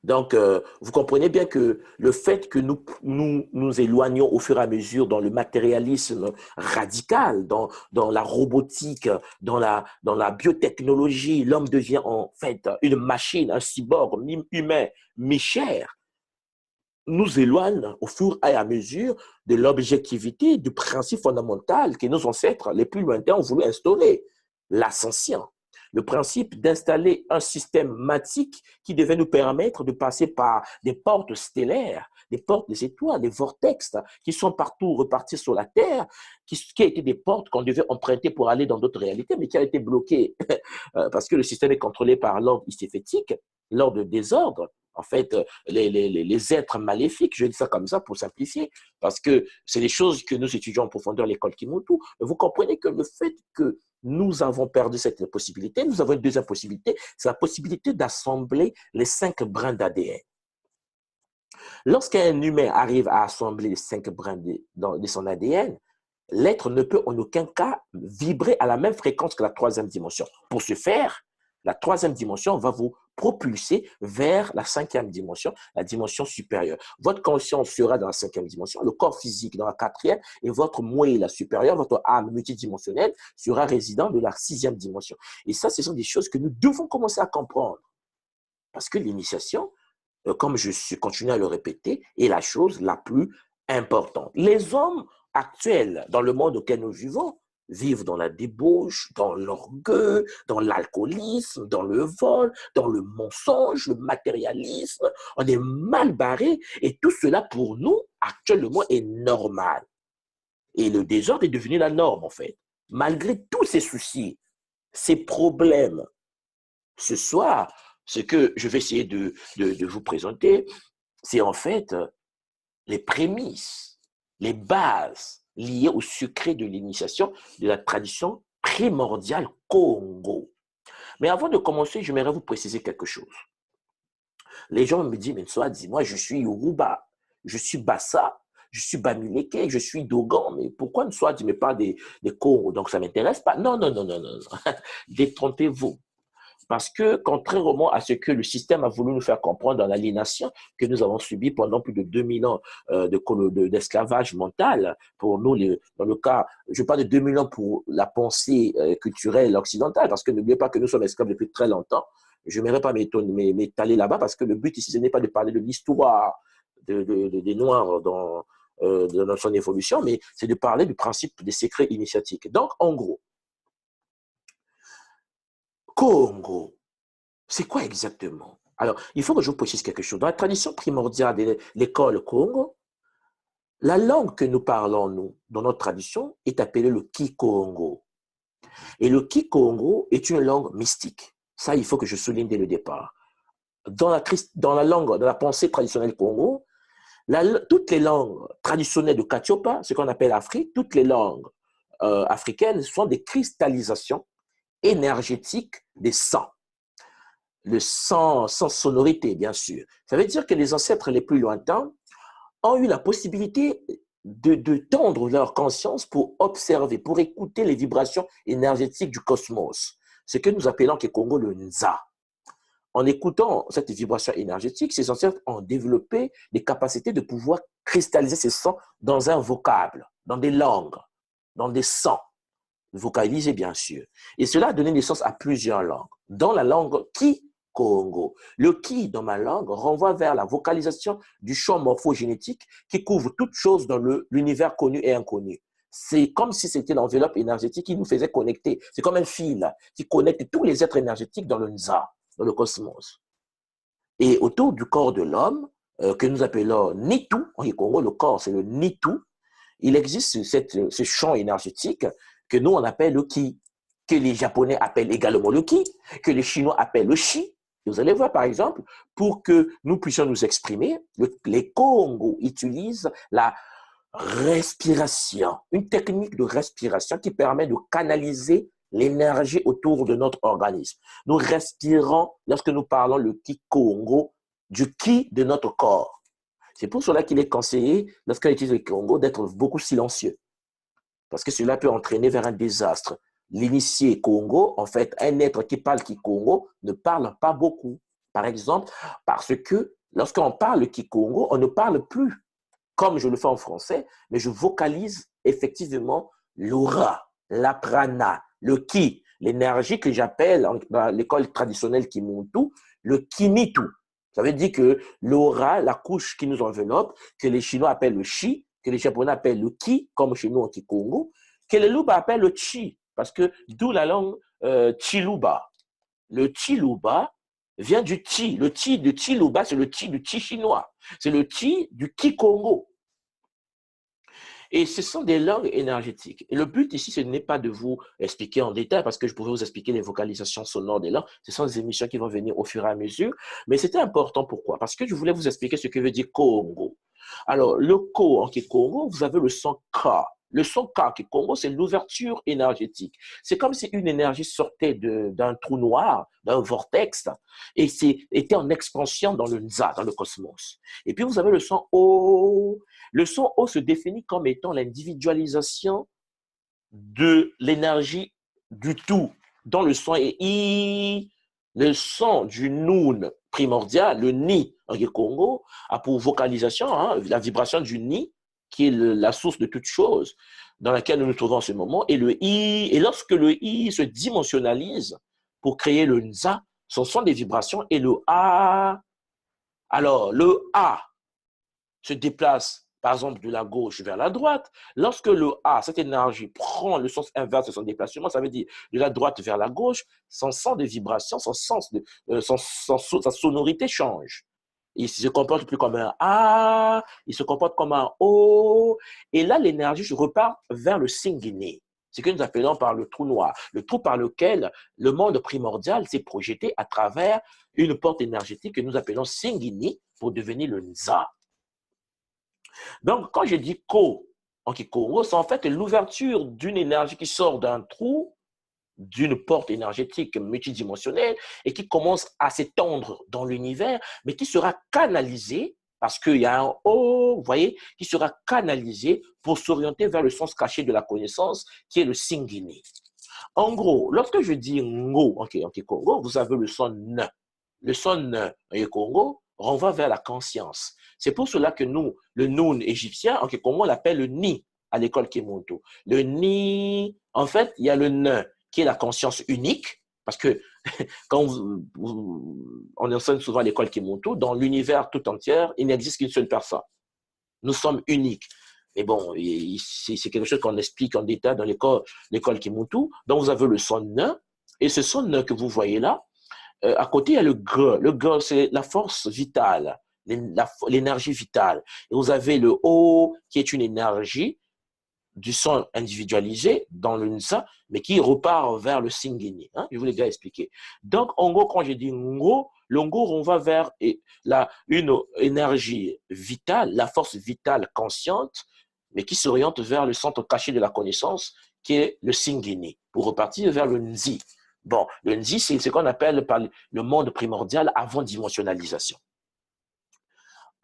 Donc, vous comprenez bien que le fait que nous éloignons au fur et à mesure dans le matérialisme radical, dans la robotique, dans la biotechnologie, l'homme devient en fait une machine, un cyborg, mi-humain, mi-chair, nous éloigne au fur et à mesure de l'objectivité, du principe fondamental que nos ancêtres les plus lointains ont voulu instaurer, l'ascension. Le principe d'installer un système matique qui devait nous permettre de passer par des portes stellaires, des portes des étoiles, des vortex qui sont partout repartis sur la Terre, qui étaient des portes qu'on devait emprunter pour aller dans d'autres réalités, mais qui a été bloqué parce que le système est contrôlé par l'ordre iséphétique, l'ordre désordre. En fait, les êtres maléfiques, je dis ça comme ça pour simplifier, parce que c'est des choses que nous étudions en profondeur à l'école Kimoto. Vous comprenez que le fait que nous avons perdu cette possibilité, nous avons une deuxième possibilité, c'est la possibilité d'assembler les 5 brins d'ADN. Lorsqu'un humain arrive à assembler les 5 brins de son ADN, l'être ne peut en aucun cas vibrer à la même fréquence que la 3e dimension. Pour ce faire, la 3e dimension va vous propulser vers la 5e dimension, la dimension supérieure. Votre conscience sera dans la 5e dimension, le corps physique dans la 4e, et votre moi, la supérieure, votre âme multidimensionnelle, sera résident de la 6e dimension. Et ça, ce sont des choses que nous devons commencer à comprendre. Parce que l'initiation, comme je continue à le répéter, est la chose la plus importante. Les hommes actuels, dans le monde auquel nous vivons, vivent dans la débauche, dans l'orgueil, dans l'alcoolisme, dans le vol, dans le mensonge, le matérialisme. On est mal barré et tout cela pour nous, actuellement, est normal. Et le désordre est devenu la norme, en fait. Malgré tous ces soucis, ces problèmes, ce soir, ce que je vais essayer de vous présenter, c'est en fait les prémices, les bases liées au secret de l'initiation de la tradition primordiale Congo. Mais avant de commencer, j'aimerais vous préciser quelque chose. Les gens me disent, mais soit dis-moi, je suis Yoruba. je suis Bassa, je suis Bamileke, je suis Dogon, mais pourquoi ne soit-il pas des Congo? Donc ça ne m'intéresse pas. Non, non, non, non, non, non. Détrompez-vous. Parce que, contrairement à ce que le système a voulu nous faire comprendre dans l'aliénation que nous avons subie pendant plus de 2000 ans d'esclavage mental, pour nous, dans le cas, je parle de 2000 ans pour la pensée culturelle occidentale, parce que n'oubliez pas que nous sommes esclaves depuis très longtemps. Je n'aimerais pas m'étaler là-bas, parce que le but ici, ce n'est pas de parler de l'histoire des Noirs dans son évolution, mais c'est de parler du principe des secrets initiatiques. Donc, en gros, Congo, c'est quoi exactement? Alors, il faut que je vous précise quelque chose. Dans la tradition primordiale de l'école Congo, la langue que nous parlons, nous, dans notre tradition, est appelée le Kikongo. Et le Kikongo est une langue mystique. Ça, il faut que je souligne dès le départ. Dans la langue, dans la pensée traditionnelle Congo, toutes les langues traditionnelles de Katiopa, ce qu'on appelle Afrique, toutes les langues africaines sont des cristallisations énergétiques des sangs. Le sang sans sonorité, bien sûr. Ça veut dire que les ancêtres les plus lointains ont eu la possibilité de tendre leur conscience pour observer, pour écouter les vibrations énergétiques du cosmos. Ce que nous appelons au Congo le Nza. En écoutant cette vibration énergétique, ces ancêtres ont développé des capacités de pouvoir cristalliser ces sons dans un vocable, dans des langues, dans des sons, vocalisés bien sûr. Et cela a donné naissance à plusieurs langues. Dans la langue Congo. Le qui, dans ma langue, renvoie vers la vocalisation du champ morphogénétique qui couvre toute chose dans l'univers connu et inconnu. C'est comme si c'était l'enveloppe énergétique qui nous faisait connecter. C'est comme un fil qui connecte tous les êtres énergétiques dans le Nza, dans le cosmos. Et autour du corps de l'homme, que nous appelons Nitu, en Congo, le corps, c'est le Nitu, il existe ce champ énergétique que nous, on appelle le Ki, que les Japonais appellent également le Ki, que les Chinois appellent le Chi. Et vous allez voir, par exemple, pour que nous puissions nous exprimer, les Congos utilisent la respiration, une technique de respiration qui permet de canaliser l'énergie autour de notre organisme. Nous respirons, lorsque nous parlons le Ki Congo, du Ki de notre corps. C'est pour cela qu'il est conseillé, lorsqu'on utilise le Congo, d'être beaucoup silencieux. Parce que cela peut entraîner vers un désastre. L'initié Congo, en fait, un être qui parle Kikongo ne parle pas beaucoup. Par exemple, parce que lorsqu'on parle Kikongo, on ne parle plus comme je le fais en français, mais je vocalise effectivement l'aura, la prana, le ki, l'énergie que j'appelle dans l'école traditionnelle Kimuntu, le kinitu. Ça veut dire que l'aura, la couche qui nous enveloppe, que les Chinois appellent le chi, que les Japonais appellent le ki, comme chez nous en Kikongo, que les Luba appellent le chi, parce que d'où la langue Chiluba. Le Chiluba vient du Chi. Le Chi de Chiluba, c'est le Chi du Chi chinois. C'est le Chi du Kikongo. Et ce sont des langues énergétiques. Et le but ici, ce n'est pas de vous expliquer en détail, parce que je pourrais vous expliquer les vocalisations sonores des langues. Ce sont des émissions qui vont venir au fur et à mesure. Mais c'était important, pourquoi? Parce que je voulais vous expliquer ce que veut dire Congo. Alors, le Ko en Kikongo, vous avez le son Ka. Le son Ka en Congo, c'est l'ouverture énergétique. C'est comme si une énergie sortait d'un trou noir, d'un vortex, et était en expansion dans le Nza, dans le cosmos. Et puis, vous avez le son O. Le son O se définit comme étant l'individualisation de l'énergie du tout, dont le son est I. Le son du Noun primordial, le Ni en Congo, a pour vocalisation la vibration du Ni, qui est la source de toute chose dans laquelle nous nous trouvons en ce moment, et le I. Et lorsque le I se dimensionnalise pour créer le Nza, ce sont des vibrations, et le A. Alors, le A se déplace, par exemple, de la gauche vers la droite. Lorsque le A, cette énergie, prend le sens inverse de son déplacement, ça veut dire de la droite vers la gauche, son sens de vibration, sa sonorité change. Il se comporte plus comme un A, il se comporte comme un O, et là, l'énergie repart vers le Singini, ce que nous appelons par le trou noir, le trou par lequel le monde primordial s'est projeté à travers une porte énergétique que nous appelons Singini pour devenir le Nza. Donc, quand je dis Ko en Kikongo, c'est en fait l'ouverture d'une énergie qui sort d'un trou, d'une porte énergétique multidimensionnelle et qui commence à s'étendre dans l'univers, mais qui sera canalisée parce qu'il y a un O, vous voyez, qui sera canalisé pour s'orienter vers le sens caché de la connaissance, qui est le Singini. En gros, lorsque je dis ngo en Congo, vous avez le son N. Le son N en Congo renvoie vers la conscience. C'est pour cela que nous, le Noun égyptien, en Congo, on l'appelle le Ni à l'école Kimonto. Le Ni, en fait, il y a le N qui est la conscience unique, parce que quand on enseigne souvent à l'école Kimonto, dans l'univers tout entier, il n'existe qu'une seule personne. Nous sommes uniques. Mais bon, c'est quelque chose qu'on explique en détail dans l'école Kimuntu. Donc, vous avez le son N, et ce son N que vous voyez là, à côté, il y a le G. Le G, c'est la force vitale, l'énergie vitale. Et vous avez le O, qui est une énergie du son individualisé dans le Nsa, mais qui repart vers le Singini. Hein? Je vous l'ai déjà expliqué. Donc, en gros, quand je dis Ngo, le Ngo renvoie vers une énergie vitale, la force vitale consciente, mais qui s'oriente vers le centre caché de la connaissance, qui est le Singini, pour repartir vers le Nzi. Bon, le Nzi, c'est ce qu'on appelle par le monde primordial avant dimensionnalisation.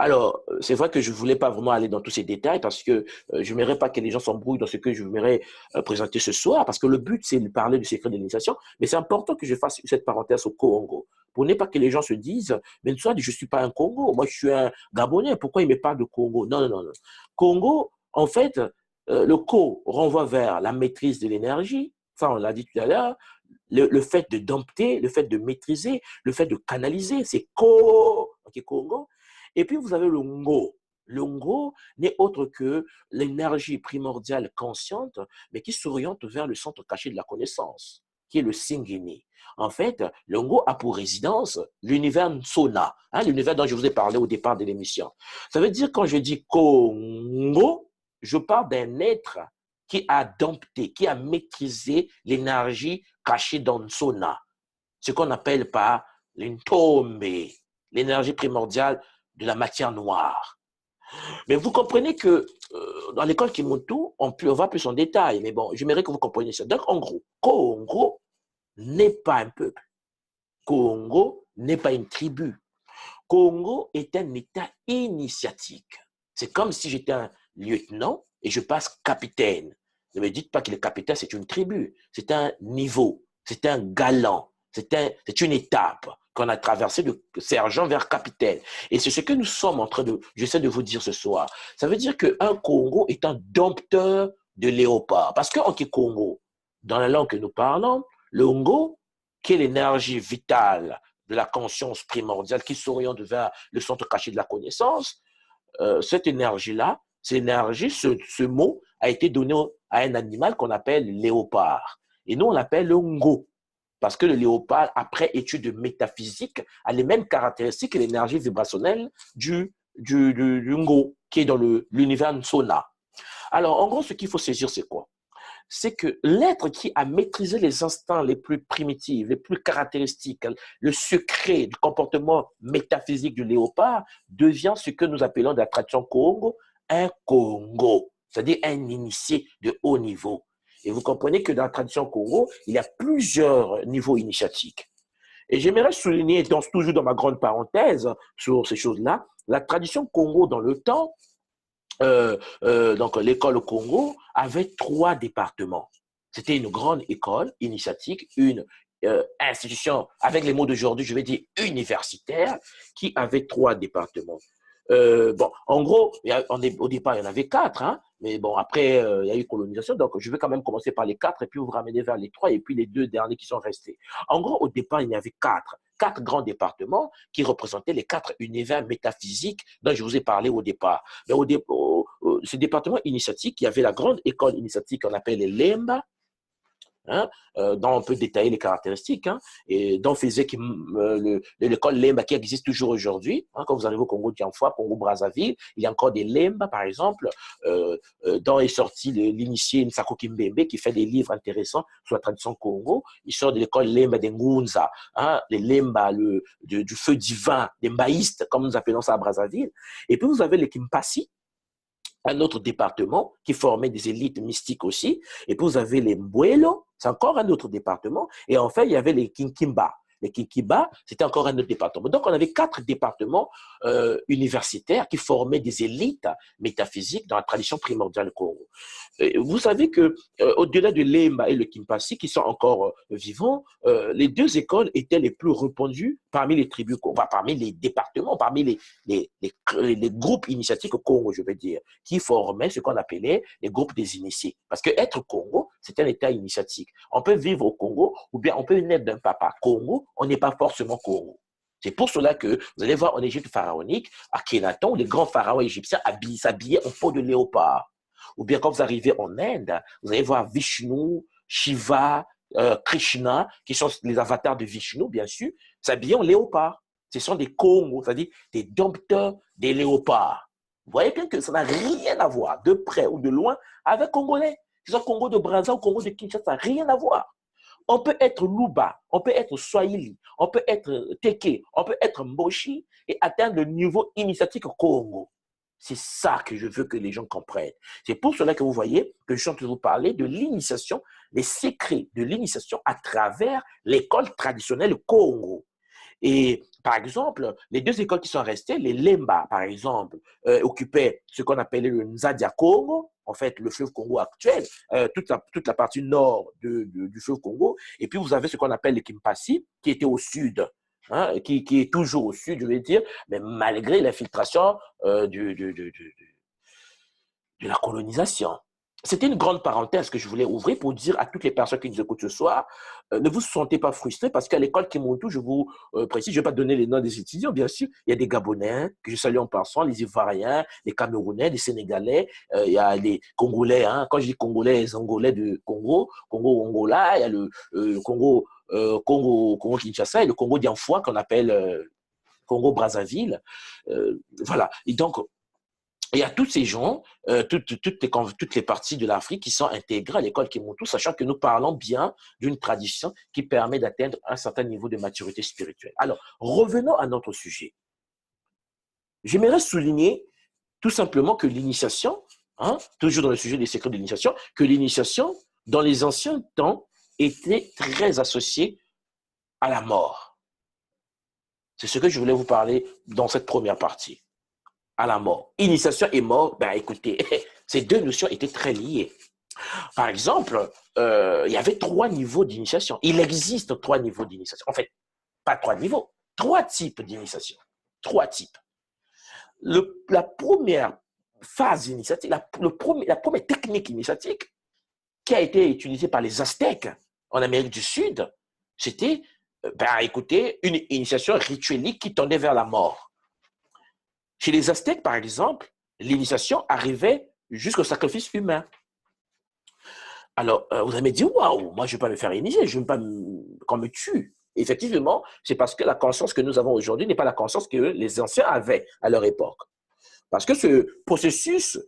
Alors, c'est vrai que je ne voulais pas vraiment aller dans tous ces détails parce que je n'aimerais pas que les gens s'embrouillent dans ce que je voudrais présenter ce soir, parce que le but, c'est de parler du secret de l'initiation, mais c'est important que je fasse cette parenthèse au Congo, pour ne pas que les gens se disent, mais soit je ne suis pas un Congo, moi je suis un Gabonais, pourquoi il me parle de Congo? Non, non, non, non. Congo, en fait, le Co renvoie vers la maîtrise de l'énergie, ça on l'a dit tout à l'heure, le fait de dompter, le fait de maîtriser, le fait de canaliser, c'est Ko, ok, Congo. Et puis, vous avez le Ngo. Le Ngo n'est autre que l'énergie primordiale consciente, mais qui s'oriente vers le centre caché de la connaissance, qui est le Singini. En fait, le Ngo a pour résidence l'univers Nsona, hein, l'univers dont je vous ai parlé au départ de l'émission. Ça veut dire, quand je dis Congo, je parle d'un être qui a dompté, qui a maîtrisé l'énergie cachée dans Nsona, ce qu'on appelle par l'Ntombe, l'énergie primordiale de la matière noire. Mais vous comprenez que dans l'école Kimuntu, on va plus en détail, mais bon, j'aimerais que vous compreniez ça. Donc, en gros, Congo n'est pas un peuple. Congo n'est pas une tribu. Congo est un état initiatique. C'est comme si j'étais un lieutenant et je passe capitaine. Ne me dites pas que le capitaine, c'est une tribu. C'est un niveau, c'est un galant, c'est une étape qu'on a traversée de sergent vers capitaine. Et c'est ce que nous sommes en train de, j'essaie de vous dire ce soir. Ça veut dire qu'un Congo est un dompteur de léopard. Parce qu'en Congo, dans la langue que nous parlons, le Ngo, qui est l'énergie vitale de la conscience primordiale qui s'oriente vers le centre caché de la connaissance, cette énergie-là, ce mot a été donné à un animal qu'on appelle le léopard. Et nous, on l'appelle le Ngo. Parce que le léopard, après étude métaphysique, a les mêmes caractéristiques que l'énergie vibrationnelle du Ngo, qui est dans l'univers Nsona. Alors, en gros, ce qu'il faut saisir, c'est quoi? C'est que l'être qui a maîtrisé les instincts les plus primitifs, les plus caractéristiques, le secret du comportement métaphysique du léopard, devient ce que nous appelons dans la tradition Congo un Congo, c'est-à-dire un initié de haut niveau. Et vous comprenez que dans la tradition Congo, il y a plusieurs niveaux initiatiques. Et j'aimerais souligner, toujours dans ma grande parenthèse sur ces choses-là, la tradition Congo dans le temps, donc l'école au Congo avait 3 départements. C'était une grande école initiatique, une institution, avec les mots d'aujourd'hui, je vais dire universitaire, qui avait 3 départements. Bon, en gros, au départ, il y en avait 4, hein, mais bon, après, il y a eu colonisation, donc je vais quand même commencer par les 4 et puis vous ramener vers les 3 et puis les 2 derniers qui sont restés. En gros, au départ, il y avait 4 grands départements qui représentaient les 4 univers métaphysiques dont je vous ai parlé au départ. Mais ce département initiatique, il y avait la grande école initiatique qu'on appelle les Lemba, hein, dont on peut détailler les caractéristiques, hein, et dont faisait l'école Lemba qui existe toujours aujourd'hui. Hein, quand vous arrivez au Congo Tianfwa, Congo-Brazzaville, il y a encore des Lemba, par exemple, dont est sorti l'initié Nsako Kimbembe, qui fait des livres intéressants sur la tradition Congo. Il sort de l'école Lemba de Ngunza, hein, les Lemba du feu divin, des maïstes, comme nous appelons ça à Brazzaville. Et puis vous avez les Kimpasi, un autre département qui formait des élites mystiques aussi. Et puis vous avez les Mbuelo, c'est encore un autre département. Et enfin, il y avait les Kinkimba. les Kikiba, c'était encore un autre département. Donc, on avait 4 départements universitaires qui formaient des élites métaphysiques dans la tradition primordiale du Congo. Vous savez que au-delà de l'Emba et le Kimpasi, qui sont encore vivants, les 2 écoles étaient les plus répandues parmi les tribus, enfin, parmi les départements, parmi les groupes initiatiques au Congo, je veux dire, qui formaient ce qu'on appelait les groupes des initiés. Parce que être Congo, c'est un état initiatique. On peut vivre au Congo, ou bien on peut naître d'un papa Congo, on n'est pas forcément Congo. C'est pour cela que vous allez voir en Égypte pharaonique, à Kenaton, les grands pharaons égyptiens s'habillaient en peau de léopard. Ou bien quand vous arrivez en Inde, vous allez voir Vishnu, Shiva, Krishna, qui sont les avatars de Vishnu, bien sûr, s'habiller en léopard. Ce sont des Congos, c'est-à-dire des dompteurs des léopards. Vous voyez bien que ça n'a rien à voir, de près ou de loin, avec Congolais. Que ce soit Congo de Brazza ou Congo de Kinshasa, ça n'a rien à voir. On peut être Luba, on peut être Swahili, on peut être Teke, on peut être Mboshi et atteindre le niveau initiatique Congo. C'est ça que je veux que les gens comprennent. C'est pour cela que vous voyez que je suis en train de vous parler de l'initiation, les secrets de l'initiation à travers l'école traditionnelle Congo. Et par exemple, les 2 écoles qui sont restées, les Lemba, par exemple, occupaient ce qu'on appelait le Nzadia Congo, en fait, le fleuve Congo actuel, toute la partie nord du fleuve Congo. Et puis, vous avez ce qu'on appelle le Kimpasi, qui était au sud, hein, qui est toujours au sud, je vais dire, mais malgré l'infiltration de la colonisation. C'était une grande parenthèse que je voulais ouvrir pour dire à toutes les personnes qui nous écoutent ce soir, ne vous sentez pas frustrés parce qu'à l'école Kimuntu, je vous précise, je ne vais pas donner les noms des étudiants, bien sûr, il y a des Gabonais que je salue en passant, les Ivoiriens, les Camerounais, les Sénégalais, il y a les Congolais, hein, quand je dis Congolais, les Angolais de Congo, Congo-Angola, il y a le Congo, Congo-Kinshasa et le Congo d'Anfoua qu'on appelle Congo-Brazzaville. Voilà, et donc, il y a tous ces gens, toutes les parties de l'Afrique qui sont intégrées à l'école Kimuntu, sachant que nous parlons bien d'une tradition qui permet d'atteindre un certain niveau de maturité spirituelle. Alors, revenons à notre sujet. J'aimerais souligner tout simplement que l'initiation, hein, toujours dans le sujet des secrets de l'initiation, que l'initiation, dans les anciens temps, était très associée à la mort. C'est ce que je voulais vous parler dans cette première partie. À la mort. Initiation et mort, ben écoutez, ces 2 notions étaient très liées. Par exemple, il y avait 3 niveaux d'initiation. Il existe 3 niveaux d'initiation. En fait, pas 3 niveaux, 3 types d'initiation. 3 types. La première phase initiatique, la première technique initiatique qui a été utilisée par les Aztèques en Amérique du Sud, c'était, ben écoutez, une initiation rituelique qui tendait vers la mort. Chez les Aztèques, par exemple, l'initiation arrivait jusqu'au sacrifice humain. Alors, vous allez me dire, waouh, moi, je ne vais pas me faire initier, je ne veux pas qu'on me tue. Effectivement, c'est parce que la conscience que nous avons aujourd'hui n'est pas la conscience que les anciens avaient à leur époque. Parce que le processus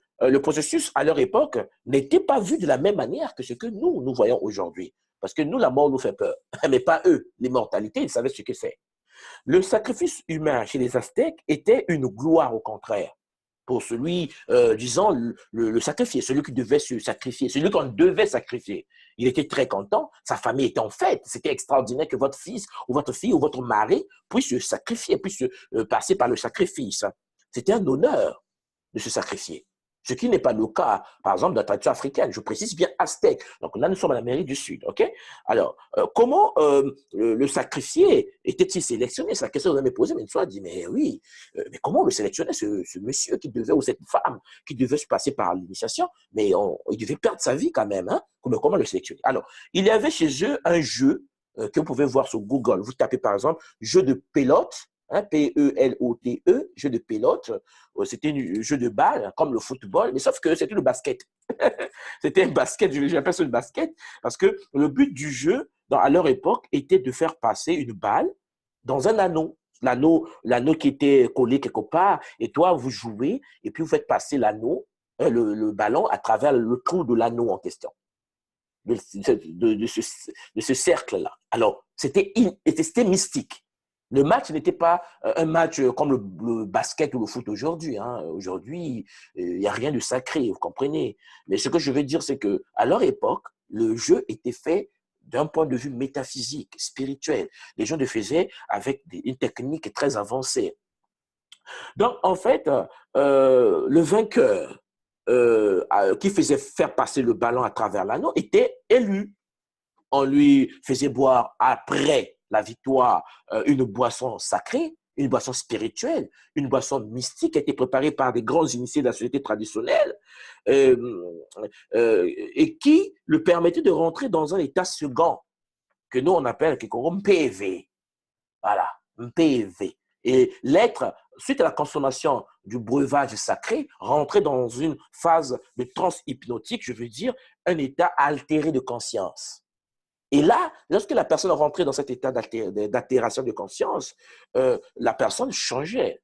à leur époque n'était pas vu de la même manière que ce que nous voyons aujourd'hui. Parce que nous, la mort nous fait peur, mais pas eux. L'immortalité, ils savaient ce que c'est. Le sacrifice humain chez les Aztèques était une gloire au contraire. Pour celui, disons, le sacrifié, celui qui devait se sacrifier, celui qu'on devait sacrifier. Il était très content, sa famille était en fête, c'était extraordinaire que votre fils ou votre fille ou votre mari puisse se sacrifier, puisse passer par le sacrifice. C'était un honneur de se sacrifier. Ce qui n'est pas le cas, par exemple, de la tradition africaine. Je précise bien aztèque. Donc là, nous sommes en Amérique du Sud. OK? Alors, comment le sacrifié était-il sélectionné? C'est la question que vous avez posée, mais une fois, dit, mais oui, mais comment le sélectionner, ce monsieur qui devait, ou cette femme qui devait se passer par l'initiation, mais il devait perdre sa vie quand même. Hein? Comment le sélectionner? Alors, il y avait chez eux un jeu que vous pouvez voir sur Google. Vous tapez par exemple jeu de pelote. Hein, P-E-L-O-T-E, jeu de pelote. C'était un jeu de balle, comme le football, mais sauf que c'était le basket. C'était un basket, j'appelle ça le basket, parce que le but du jeu, à leur époque, était de faire passer une balle dans un anneau. L'anneau qui était collé quelque part, et toi, vous jouez, et puis vous faites passer l'anneau, le ballon, à travers le trou de l'anneau en question. De ce cercle-là. Alors, c'était mystique. Le match n'était pas un match comme le basket ou le foot aujourd'hui. Hein. Aujourd'hui, il n'y a rien de sacré, vous comprenez. Mais ce que je veux dire, c'est qu'à leur époque, le jeu était fait d'un point de vue métaphysique, spirituel. Les gens le faisaient avec une technique très avancée. Donc, en fait, le vainqueur qui faisait faire passer le ballon à travers l'anneau était élu. On lui faisait boire après la victoire une boisson sacrée, une boisson spirituelle, une boisson mystique qui a été préparée par des grands initiés de la société traditionnelle euh, et qui le permettait de rentrer dans un état second que nous on appelle un PV. Voilà, un PV. Et l'être, suite à la consommation du breuvage sacré, rentrait dans une phase de transe hypnotique, je veux dire, un état altéré de conscience. Et là, lorsque la personne rentrait dans cet état d'altération de conscience, la personne changeait.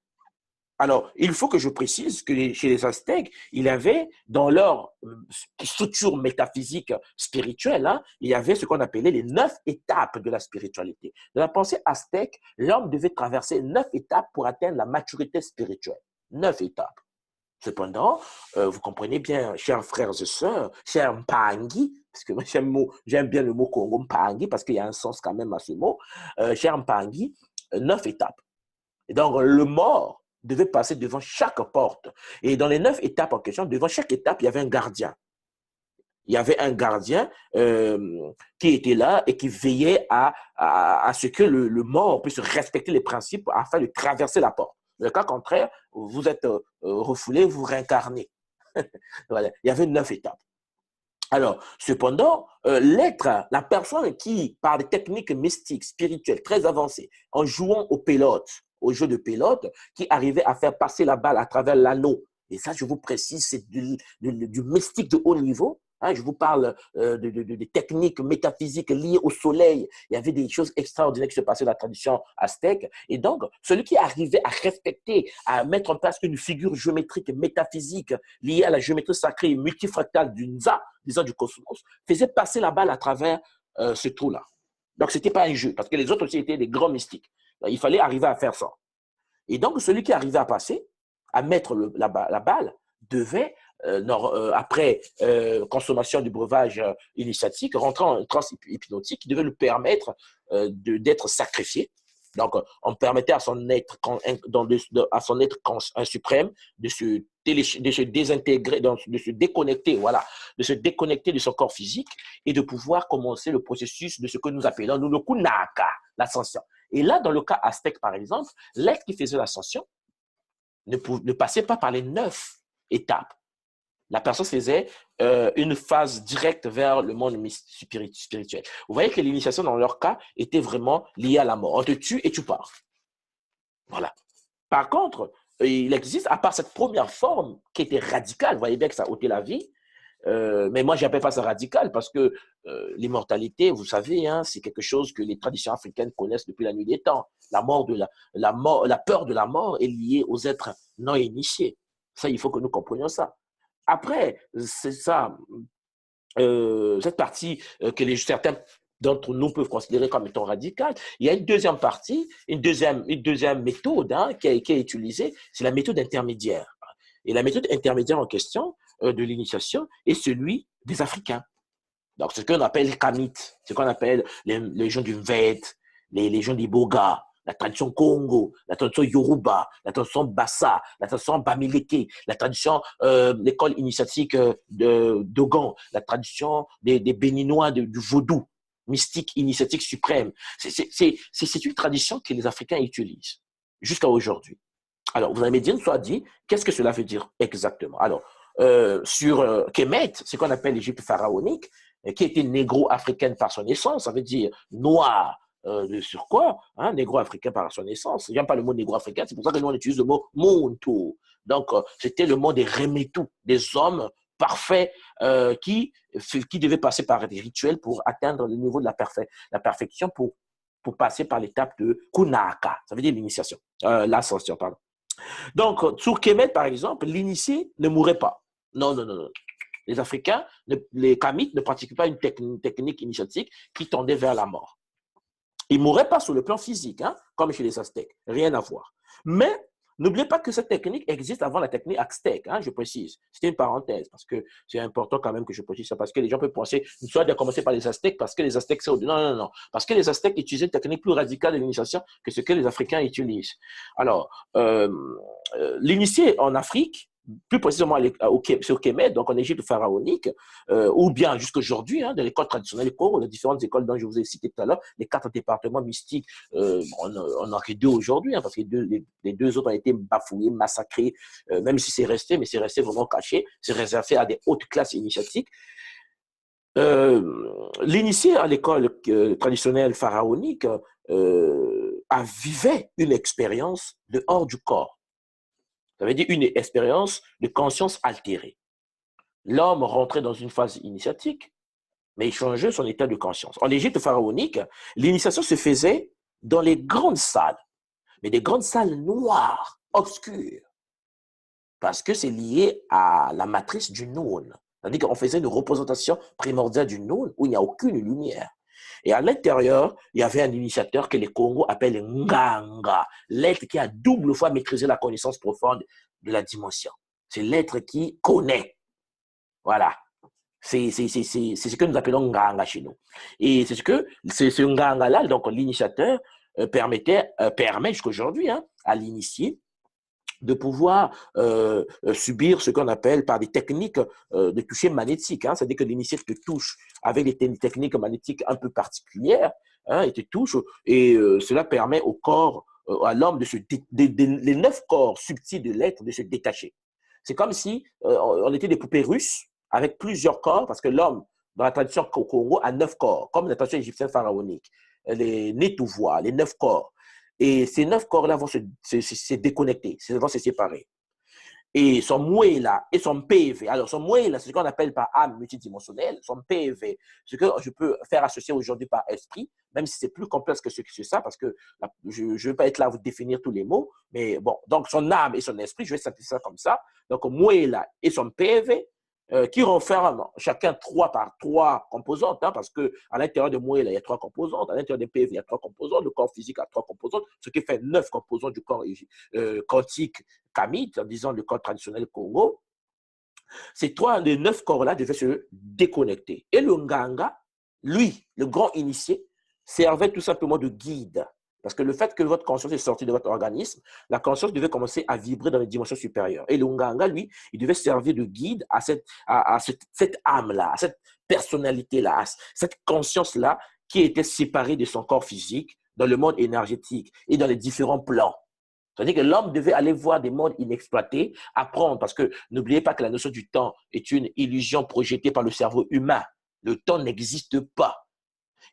Alors, il faut que je précise que chez les Aztèques, il y avait dans leur structure métaphysique spirituelle, hein, il y avait ce qu'on appelait les 9 étapes de la spiritualité. Dans la pensée aztèque, l'homme devait traverser 9 étapes pour atteindre la maturité spirituelle. 9 étapes. Cependant, vous comprenez bien, chers frères et sœurs, chers Mpangi, parce que moi j'aime bien le mot Congo Mpangi, parce qu'il y a un sens quand même à ce mot, chers Mpangi, 9 étapes. Et donc, le mort devait passer devant chaque porte. Et dans les 9 étapes en question, devant chaque étape, il y avait un gardien. Il y avait un gardien qui était là et qui veillait à ce que le mort puisse respecter les principes afin de traverser la porte. Dans le cas contraire, vous êtes refoulé, vous réincarnez. Voilà. Il y avait 9 étapes. Alors, cependant, l'être, la personne qui, par des techniques mystiques, spirituelles, très avancées, en jouant au pilote, au jeu de pilote, qui arrivait à faire passer la balle à travers l'anneau, et ça, je vous précise, c'est du mystique de haut niveau. Hein, je vous parle de techniques métaphysiques liées au soleil. Il y avait des choses extraordinaires qui se passaient dans la tradition aztèque. Et donc, celui qui arrivait à respecter, à mettre en place une figure géométrique métaphysique liée à la géométrie sacrée et multifractale du Nza, disons du cosmos, faisait passer la balle à travers ce trou-là. Donc, ce n'était pas un jeu, parce que les autres aussi étaient des grands mystiques. Il fallait arriver à faire ça. Et donc, celui qui arrivait à passer, à mettre la balle, devait, après consommation du breuvage initiatique, rentrer en transe hypnotique qui devait lui permettre d'être sacrifié. Donc, on permettait à son être, à son être suprême de se désintégrer, de se déconnecter, voilà, de se déconnecter de son corps physique et de pouvoir commencer le processus de ce que nous appelons le kunaka, l'ascension. Et là, dans le cas aztèque, par exemple, l'être qui faisait l'ascension ne passait pas par les 9 étapes. La personne faisait une phase directe vers le monde spirituel. Vous voyez que l'initiation, dans leur cas, était vraiment liée à la mort. On te tue et tu pars. Voilà. Par contre, il existe, à part cette première forme qui était radicale, vous voyez bien que ça a ôté la vie, mais moi, je n'appelle pas ça radical parce que l'immortalité, vous savez, hein, c'est quelque chose que les traditions africaines connaissent depuis la nuit des temps. La peur de la mort est liée aux êtres non initiés. Ça, il faut que nous comprenions ça. Après, c'est ça, cette partie que certains d'entre nous peuvent considérer comme étant radicale. Il y a une deuxième partie, une deuxième méthode hein, qui est utilisée, c'est la méthode intermédiaire. Et la méthode intermédiaire en question de l'initiation est celui des Africains. Donc, ce qu'on appelle les Kamites, ce qu'on appelle les gens du Mvède, les gens d'Iboga, la tradition Congo, la tradition Yoruba, la tradition Bassa, la tradition Bamileke, la tradition, l'école initiatique de Dogon, la tradition des Béninois du vaudou, mystique, initiatique suprême. C'est une tradition que les Africains utilisent jusqu'à aujourd'hui. Alors, vous allez me dire, soit dit, qu'est-ce que cela veut dire exactement? Alors, sur Kemet, ce qu'on appelle l'Égypte pharaonique, qui était négro-africaine par son essence, ça veut dire noir de surcroît, hein, négro-africain par son essence. J'aime pas le mot négro-africain, c'est pour ça que nous on utilise le mot Muntu. Donc, c'était le mot des Remetu, des hommes parfaits qui devaient passer par des rituels pour atteindre le niveau de la perfection pour passer par l'étape de Kunaka, ça veut dire l'initiation, l'ascension, pardon. Donc, sur Kemet, par exemple, l'initié ne mourrait pas. Non, non, non, non. Les Africains, les Kamites ne pratiquaient pas une technique initiatique qui tendait vers la mort. Ils ne mourraient pas sur le plan physique, hein, comme chez les Aztèques. Rien à voir. Mais N'oubliez pas que cette technique existe avant la technique aztèque, hein, je précise. C'était une parenthèse, parce que c'est important quand même que je précise ça, parce que les gens peuvent penser, soit de commencer par les Aztèques, parce que les Aztèques, c'est au-delà. Non, non, non. Parce que les Aztèques utilisaient une technique plus radicale de l'initiation que ce que les Africains utilisent. Alors, l'initié en Afrique, plus précisément sur Kémet, donc en Égypte pharaonique, ou bien jusqu'aujourd'hui, hein, dans l'école traditionnelle Koro, les différentes écoles dont je vous ai cité tout à l'heure, les 4 départements mystiques, on en a que 2 aujourd'hui, hein, parce que les 2 autres ont été bafouillés, massacrés, même si c'est resté, mais c'est resté vraiment caché, c'est réservé à des hautes classes initiatiques. L'initié à l'école traditionnelle pharaonique vivait une expérience de hors du corps. Ça veut dire une expérience de conscience altérée. L'homme rentrait dans une phase initiatique, mais il changeait son état de conscience. En Égypte pharaonique, l'initiation se faisait dans les grandes salles, mais des grandes salles noires, obscures, parce que c'est lié à la matrice du Noun. C'est-à-dire qu'on faisait une représentation primordiale du Noun où il n'y a aucune lumière. Et à l'intérieur, il y avait un initiateur que les Congos appellent Nganga, l'être qui a double fois maîtrisé la connaissance profonde de la dimension. C'est l'être qui connaît. Voilà. C'est ce que nous appelons Nganga chez nous. Et c'est ce Nganga-là, donc l'initiateur, permet jusqu'à aujourd'hui hein, à l'initié de pouvoir subir ce qu'on appelle par des techniques de toucher magnétique. Hein, c'est-à-dire que l'initié te touche avec des techniques magnétiques un peu particulières, hein, il te touche, et cela permet au corps, à l'homme, les 9 corps subtils de l'être de se détacher. C'est comme si on était des poupées russes avec plusieurs corps, parce que l'homme, dans la tradition Congo, a 9 corps, comme la tradition égyptienne pharaonique, les Netouvois, les 9 corps. Et ces 9 corps-là vont se déconnecter, vont se séparer. Et son Mouéla et son PV. Alors, son Mouéla, c'est ce qu'on appelle par âme multidimensionnelle. Son PV, ce que je peux faire associer aujourd'hui par esprit, même si c'est plus complexe que ça, parce que je ne vais pas être là à vous définir tous les mots. Mais bon, donc son âme et son esprit, je vais simplifier ça comme ça. Donc, Mouéla et son PV, qui renferment chacun 3 par 3 composantes, hein, parce qu'à l'intérieur de Mouéla, il y a 3 composantes, à l'intérieur des PV, il y a 3 composantes, le corps physique a 3 composantes, ce qui fait 9 composantes du corps quantique kamite, disons le corps traditionnel Congo. Ces 3 des 9 corps-là devaient se déconnecter. Et le Nganga, lui, le grand initié, servait tout simplement de guide. Parce que le fait que votre conscience est sortie de votre organisme, la conscience devait commencer à vibrer dans les dimensions supérieures. Et le Nganga, lui, il devait servir de guide à cette âme-là, à cette personnalité-là, à cette conscience-là qui était séparée de son corps physique dans le monde énergétique et dans les différents plans. C'est-à-dire que l'homme devait aller voir des mondes inexploités, apprendre, parce que n'oubliez pas que la notion du temps est une illusion projetée par le cerveau humain. Le temps n'existe pas.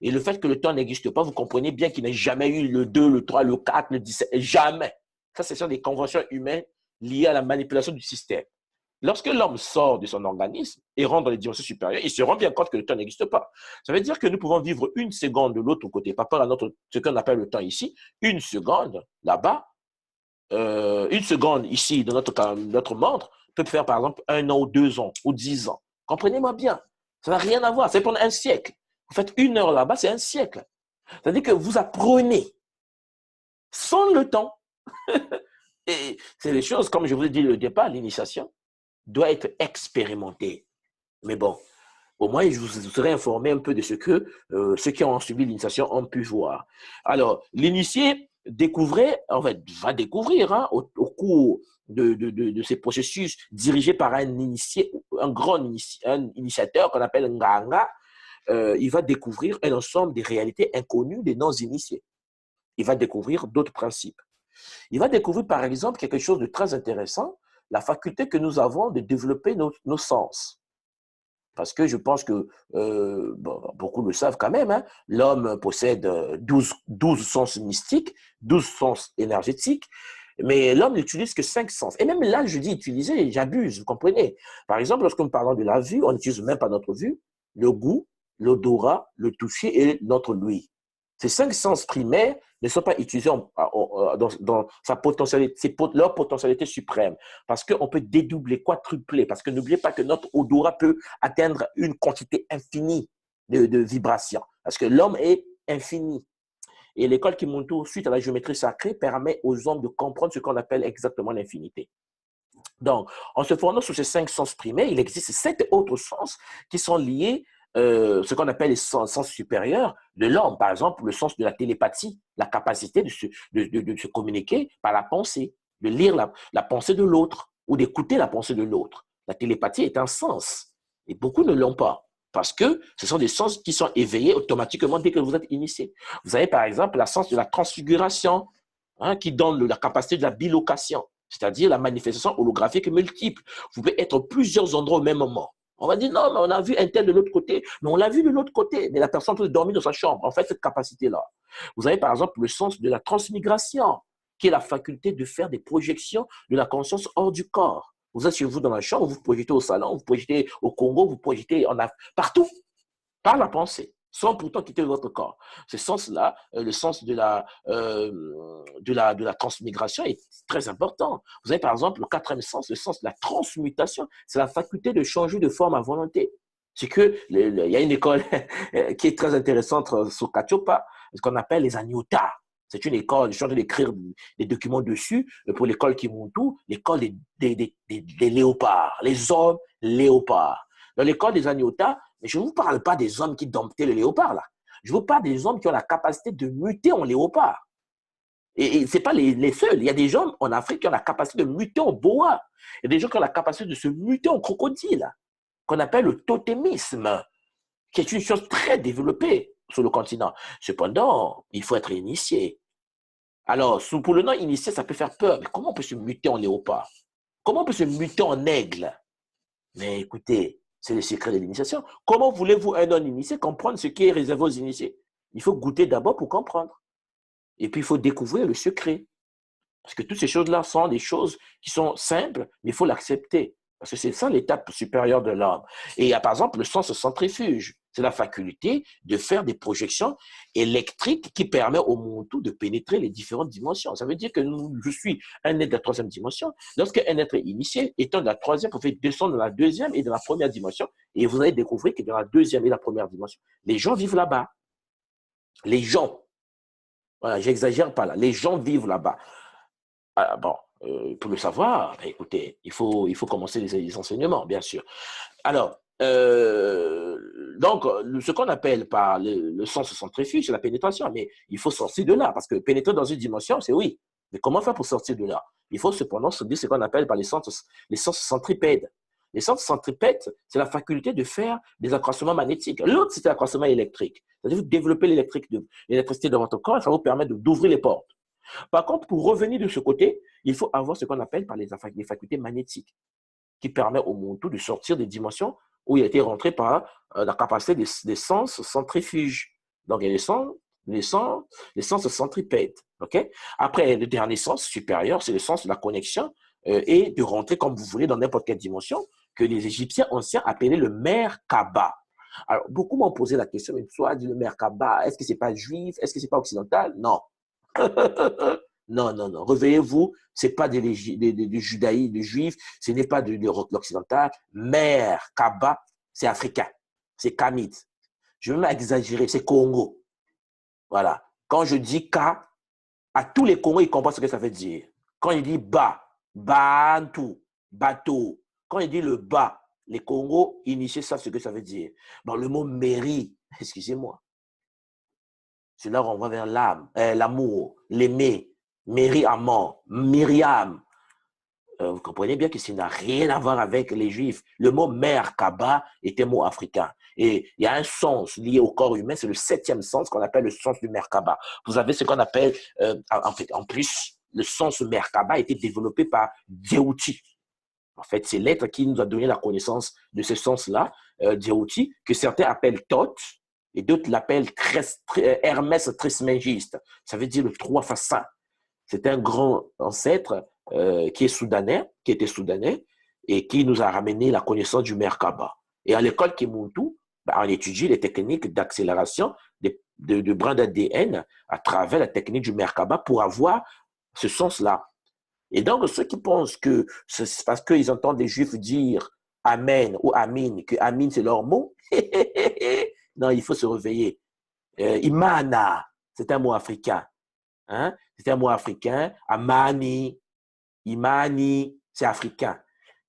Et le fait que le temps n'existe pas, vous comprenez bien qu'il n'y a jamais eu le 2, le 3, le 4, le 17, jamais. Ça, ce sont des conventions humaines liées à la manipulation du système. Lorsque l'homme sort de son organisme et rentre dans les dimensions supérieures, il se rend bien compte que le temps n'existe pas. Ça veut dire que nous pouvons vivre une seconde de l'autre côté, par rapport à ce qu'on appelle le temps ici, une seconde là-bas, une seconde ici dans notre montre peut faire par exemple 1 an ou 2 ans ou 10 ans. Comprenez-moi bien. Ça n'a rien à voir. C'est pendant un siècle. Vous faites 1 heure là-bas, c'est un siècle. C'est-à-dire que vous apprenez sans le temps. Et c'est les choses, comme je vous ai dit au départ, l'initiation doit être expérimentée. Mais bon, au moins, je vous serai informé un peu de ce que ceux qui ont suivi l'initiation ont pu voir. Alors, l'initié va découvrir hein, au cours de ces processus dirigés par un initié, un initiateur qu'on appelle Nganga, il va découvrir un ensemble des réalités inconnues des non-initiés. Il va découvrir d'autres principes. Il va découvrir, par exemple, quelque chose de très intéressant, la faculté que nous avons de développer nos sens. Parce que je pense que beaucoup le savent quand même, hein, l'homme possède 12 sens mystiques, 12 sens énergétiques, mais l'homme n'utilise que 5 sens. Et même là, je dis utiliser, j'abuse, vous comprenez. Par exemple, lorsque nous parlons de la vue, on n'utilise même pas notre vue, le goût, l'odorat, le toucher et notre ouïe. Ces 5 sens primaires ne sont pas utilisés dans sa potentialité, leur potentialité suprême. Parce qu'on peut dédoubler, quadrupler. Parce que n'oubliez pas que notre odorat peut atteindre une quantité infinie de vibrations. Parce que l'homme est infini. Et l'école Kimuntu, suite à la géométrie sacrée, permet aux hommes de comprendre ce qu'on appelle exactement l'infinité. Donc, en se fondant sur ces 5 sens primaires, il existe 7 autres sens qui sont liés, ce qu'on appelle les sens supérieurs de l'homme. Par exemple, le sens de la télépathie, la capacité de se communiquer par la pensée, de lire la pensée de l'autre ou d'écouter la pensée de l'autre. La télépathie est un sens et beaucoup ne l'ont pas parce que ce sont des sens qui sont éveillés automatiquement dès que vous êtes initié. Vous avez par exemple le sens de la transfiguration, hein, qui donne la capacité de la bilocation, c'est-à-dire la manifestation holographique multiple. Vous pouvez être plusieurs endroits au même moment. On va dire, non, mais on a vu un tel de l'autre côté. Mais on l'a vu de l'autre côté. Mais la personne peut dormir dans sa chambre. En fait, cette capacité-là. Vous avez par exemple le sens de la transmigration, qui est la faculté de faire des projections de la conscience hors du corps. Vous êtes chez vous dans la chambre, vous projetez au salon, vous projetez au Congo, vous projetez partout, par la pensée, sans pourtant quitter votre corps. Ce sens-là, le sens de la transmigration est très important. Vous avez par exemple le 4e sens, le sens de la transmutation. C'est la faculté de changer de forme à volonté. C'est que il y a une école qui est très intéressante sur Kachopa, ce qu'on appelle les Anyota. C'est une école, je suis en train d'écrire des documents dessus pour l'école Kimuntu, l'école des léopards, les hommes léopards. Dans l'école des Anyota, mais je ne vous parle pas des hommes qui domptaient le léopard, là. Je vous parle des hommes qui ont la capacité de muter en léopard. Et ce n'est pas les seuls. Il y a des gens en Afrique qui ont la capacité de muter en boa. Il y a des gens qui ont la capacité de se muter en crocodile, qu'on appelle le totémisme, qui est une chose très développée sur le continent. Cependant, il faut être initié. Alors, pour le non initié, ça peut faire peur. Mais comment on peut se muter en léopard? Comment on peut se muter en aigle? Mais écoutez, c'est le secret de l'initiation. Comment voulez-vous, un non-initié, comprendre ce qui est réservé aux initiés? Il faut goûter d'abord pour comprendre. Et puis, il faut découvrir le secret. Parce que toutes ces choses-là sont des choses qui sont simples, mais il faut l'accepter. Parce que c'est ça l'étape supérieure de l'homme. Et il y a par exemple le sens centrifuge. C'est la faculté de faire des projections électriques qui permet au Muntu de pénétrer les différentes dimensions. Ça veut dire que je suis un être de la 3e dimension. Lorsqu'un être est initié, étant de la 3e, vous pouvez descendre dans la 2e et dans la 1re dimension. Et vous allez découvrir que dans la 2e et la 1re dimension, les gens vivent là-bas. Les gens. Voilà, j'exagère pas là. Les gens vivent là-bas. Ah, bon, pour le savoir, écoutez, il faut commencer les enseignements, bien sûr. Alors, donc, ce qu'on appelle par le sens centrifuge, c'est la pénétration, mais il faut sortir de là, parce que pénétrer dans une dimension, c'est oui. Mais comment faire pour sortir de là? Il faut cependant se dire ce qu'on appelle par les sens centripèdes. Les sens centripèdes, c'est la faculté de faire des accroissements magnétiques. L'autre, c'est l'accroissement électrique. C'est-à-dire que vous développez l'électricité dans votre corps, ça vous permet d'ouvrir les portes. Par contre, pour revenir de ce côté, il faut avoir ce qu'on appelle par les facultés magnétiques, qui permet au Muntu de sortir des dimensions où il a été rentré par la capacité des sens centrifuges. Donc, il y a les sens centripèdes. Okay? Après, le dernier sens supérieur, c'est le sens de la connexion et de rentrer comme vous voulez dans n'importe quelle dimension que les Égyptiens anciens appelaient le Merkaba. Alors, beaucoup m'ont posé la question, mais soit dit le Merkaba, est-ce que c'est pas juif? Est-ce que c'est pas occidental? Non. Non, non, non. Réveillez-vous, ce n'est pas du judaïsme, du juif, ce n'est pas de l'occidental. Merkaba, c'est africain, c'est kamite. Je vais même exagérer, c'est Congo. Voilà. Quand je dis Ka, à tous les Congos, ils comprennent ce que ça veut dire. Quand il dit Ba, Bantu, bateau. Quand il dit le Ba, les Congos initiés savent ce que ça veut dire. Bon, le mot mairie, excusez-moi. Cela renvoie vers l'âme, l'amour, l'aimer, Méri amant, Myriam. Vous comprenez bien que ça n'a rien à voir avec les Juifs. Le mot Merkaba est un mot africain. Et il y a un sens lié au corps humain, c'est le 7e sens qu'on appelle le sens du Merkaba. Vous avez ce qu'on appelle, en plus, le sens Merkaba a été développé par Djéouti. En fait, c'est l'être qui nous a donné la connaissance de ce sens-là, Djéouti, que certains appellent Thoth, et d'autres l'appellent Hermès Trismégiste. Ça veut dire le 3 face saint. C'est un grand ancêtre qui était soudanais, et qui nous a ramené la connaissance du Merkaba. Et à l'école Kimuntu, on étudie les techniques d'accélération de brins d'ADN à travers la technique du Merkaba pour avoir ce sens-là. Et donc, ceux qui pensent que c'est parce qu'ils entendent les Juifs dire Amen ou Amin, que Amin c'est leur mot, non, il faut se réveiller. Imana, c'est un mot africain. Hein? C'est un mot africain. Amani, Imani, c'est africain.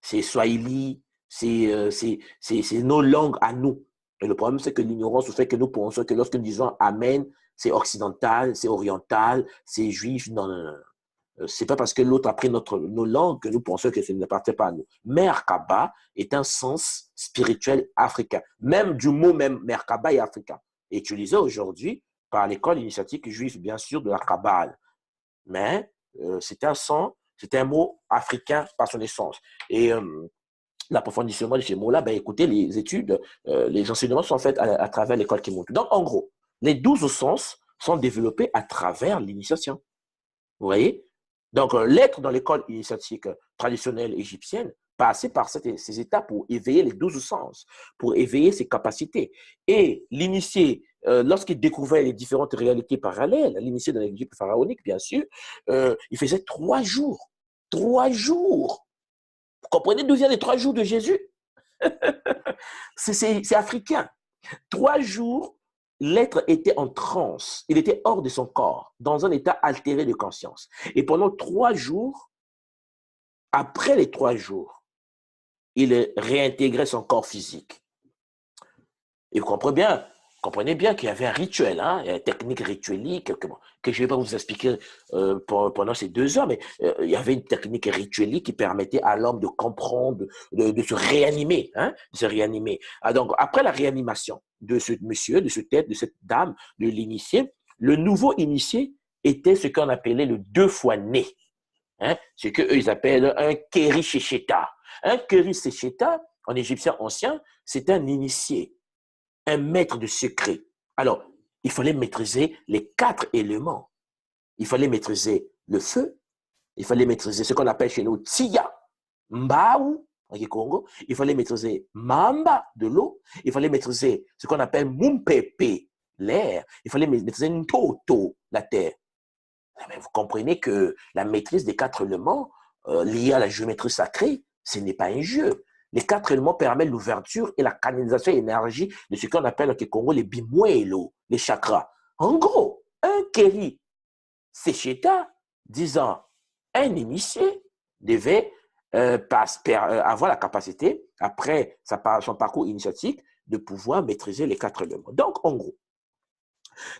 C'est Swahili, c'est nos langues à nous. Et le problème, c'est que l'ignorance fait que nous pensons que lorsque nous disons Amen, c'est occidental, c'est oriental, c'est juif. Non, non, non. C'est pas parce que l'autre a pris nos langues que nous pensons que ça n'appartient pas à nous. Merkaba est un sens spirituel africain. Même du mot même, Merkaba est africain. Utilisé aujourd'hui par l'école initiatique juive, bien sûr, de la Kabbale. Mais c'est un mot africain par son essence. Et l'approfondissement de ces mots-là, ben, écoutez, les études, les enseignements sont faits à travers l'école Kimoto. Donc, en gros, les 12 sens sont développés à travers l'initiation. Vous voyez? Donc, l'être dans l'école initiatique traditionnelle égyptienne passait par ces étapes pour éveiller les 12 sens, pour éveiller ses capacités. Et l'initié, lorsqu'il découvrait les différentes réalités parallèles, l'initié dans l'Égypte pharaonique, bien sûr, il faisait 3 jours. 3 jours. Vous comprenez d'où viennent les 3 jours de Jésus? C'est africain. 3 jours, l'être était en transe. Il était hors de son corps, dans un état altéré de conscience. Et pendant 3 jours, après les 3 jours, il réintégrait son corps physique. Et vous comprenez bien qu'il y avait un rituel, hein, une technique rituelique que je ne vais pas vous expliquer pendant ces 2 heures, mais il y avait une technique rituelique qui permettait à l'homme de comprendre, de se réanimer, hein, de se réanimer. Ah, donc, après la réanimation de ce monsieur, de cette dame, de l'initié, le nouveau initié était ce qu'on appelait le 2 fois né. Hein, ce qu'eux ils appellent un Keri Shesheta. Un Keri Shesheta, en égyptien ancien, c'est un initié, un maître de secret. Alors, il fallait maîtriser les 4 éléments. Il fallait maîtriser le feu, il fallait maîtriser ce qu'on appelle chez nous Tia, Mbao, en Congo. Il fallait maîtriser Mamba, de l'eau. Il fallait maîtriser ce qu'on appelle Mumpepe, l'air. Il fallait maîtriser Ntoto, la terre. Mais vous comprenez que la maîtrise des 4 éléments liés à la géométrie sacrée, ce n'est pas un jeu. Les 4 éléments permettent l'ouverture et la canalisation d'énergie de ce qu'on appelle au Congo les bimuelo, les chakras. En gros, un Keri Secheta disant un initié devait avoir la capacité, après son parcours initiatique, de pouvoir maîtriser les 4 éléments. Donc, en gros,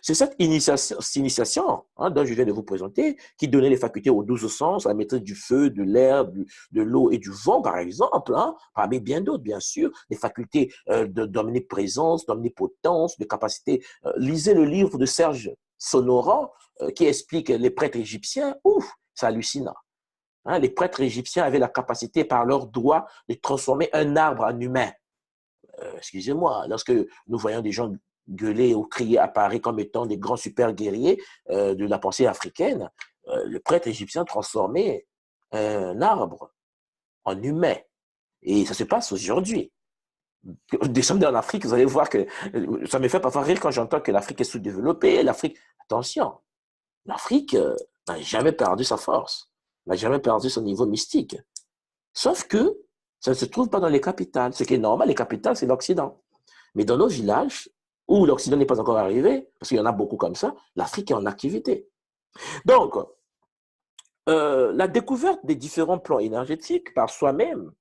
c'est cette initiation hein, dont je viens de vous présenter qui donnait les facultés aux 12 sens, à la maîtrise du feu, de l'air, de l'eau et du vent, par exemple, hein, parmi bien d'autres, bien sûr, les facultés d'omniprésence, d'omnipotence, de capacité. Lisez le livre de Serge Sonora qui explique les prêtres égyptiens. Ouf, c'est hallucinant. Hein, les prêtres égyptiens avaient la capacité par leurs doigts de transformer un arbre en humain. Excusez-moi, lorsque nous voyons des gens gueuler ou crier à Paris comme étant des grands super guerriers de la pensée africaine, le prêtre égyptien transformait un arbre en humain. Et ça se passe aujourd'hui. Descendez en Afrique, vous allez voir que ça me fait parfois rire quand j'entends que l'Afrique est sous-développée. L'Afrique, attention, l'Afrique n'a jamais perdu sa force, n'a jamais perdu son niveau mystique. Sauf que ça ne se trouve pas dans les capitales. Ce qui est normal, les capitales, c'est l'Occident. Mais dans nos villages, où l'Occident n'est pas encore arrivé, parce qu'il y en a beaucoup comme ça, l'Afrique est en activité. Donc, la découverte des différents plans énergétiques par soi-même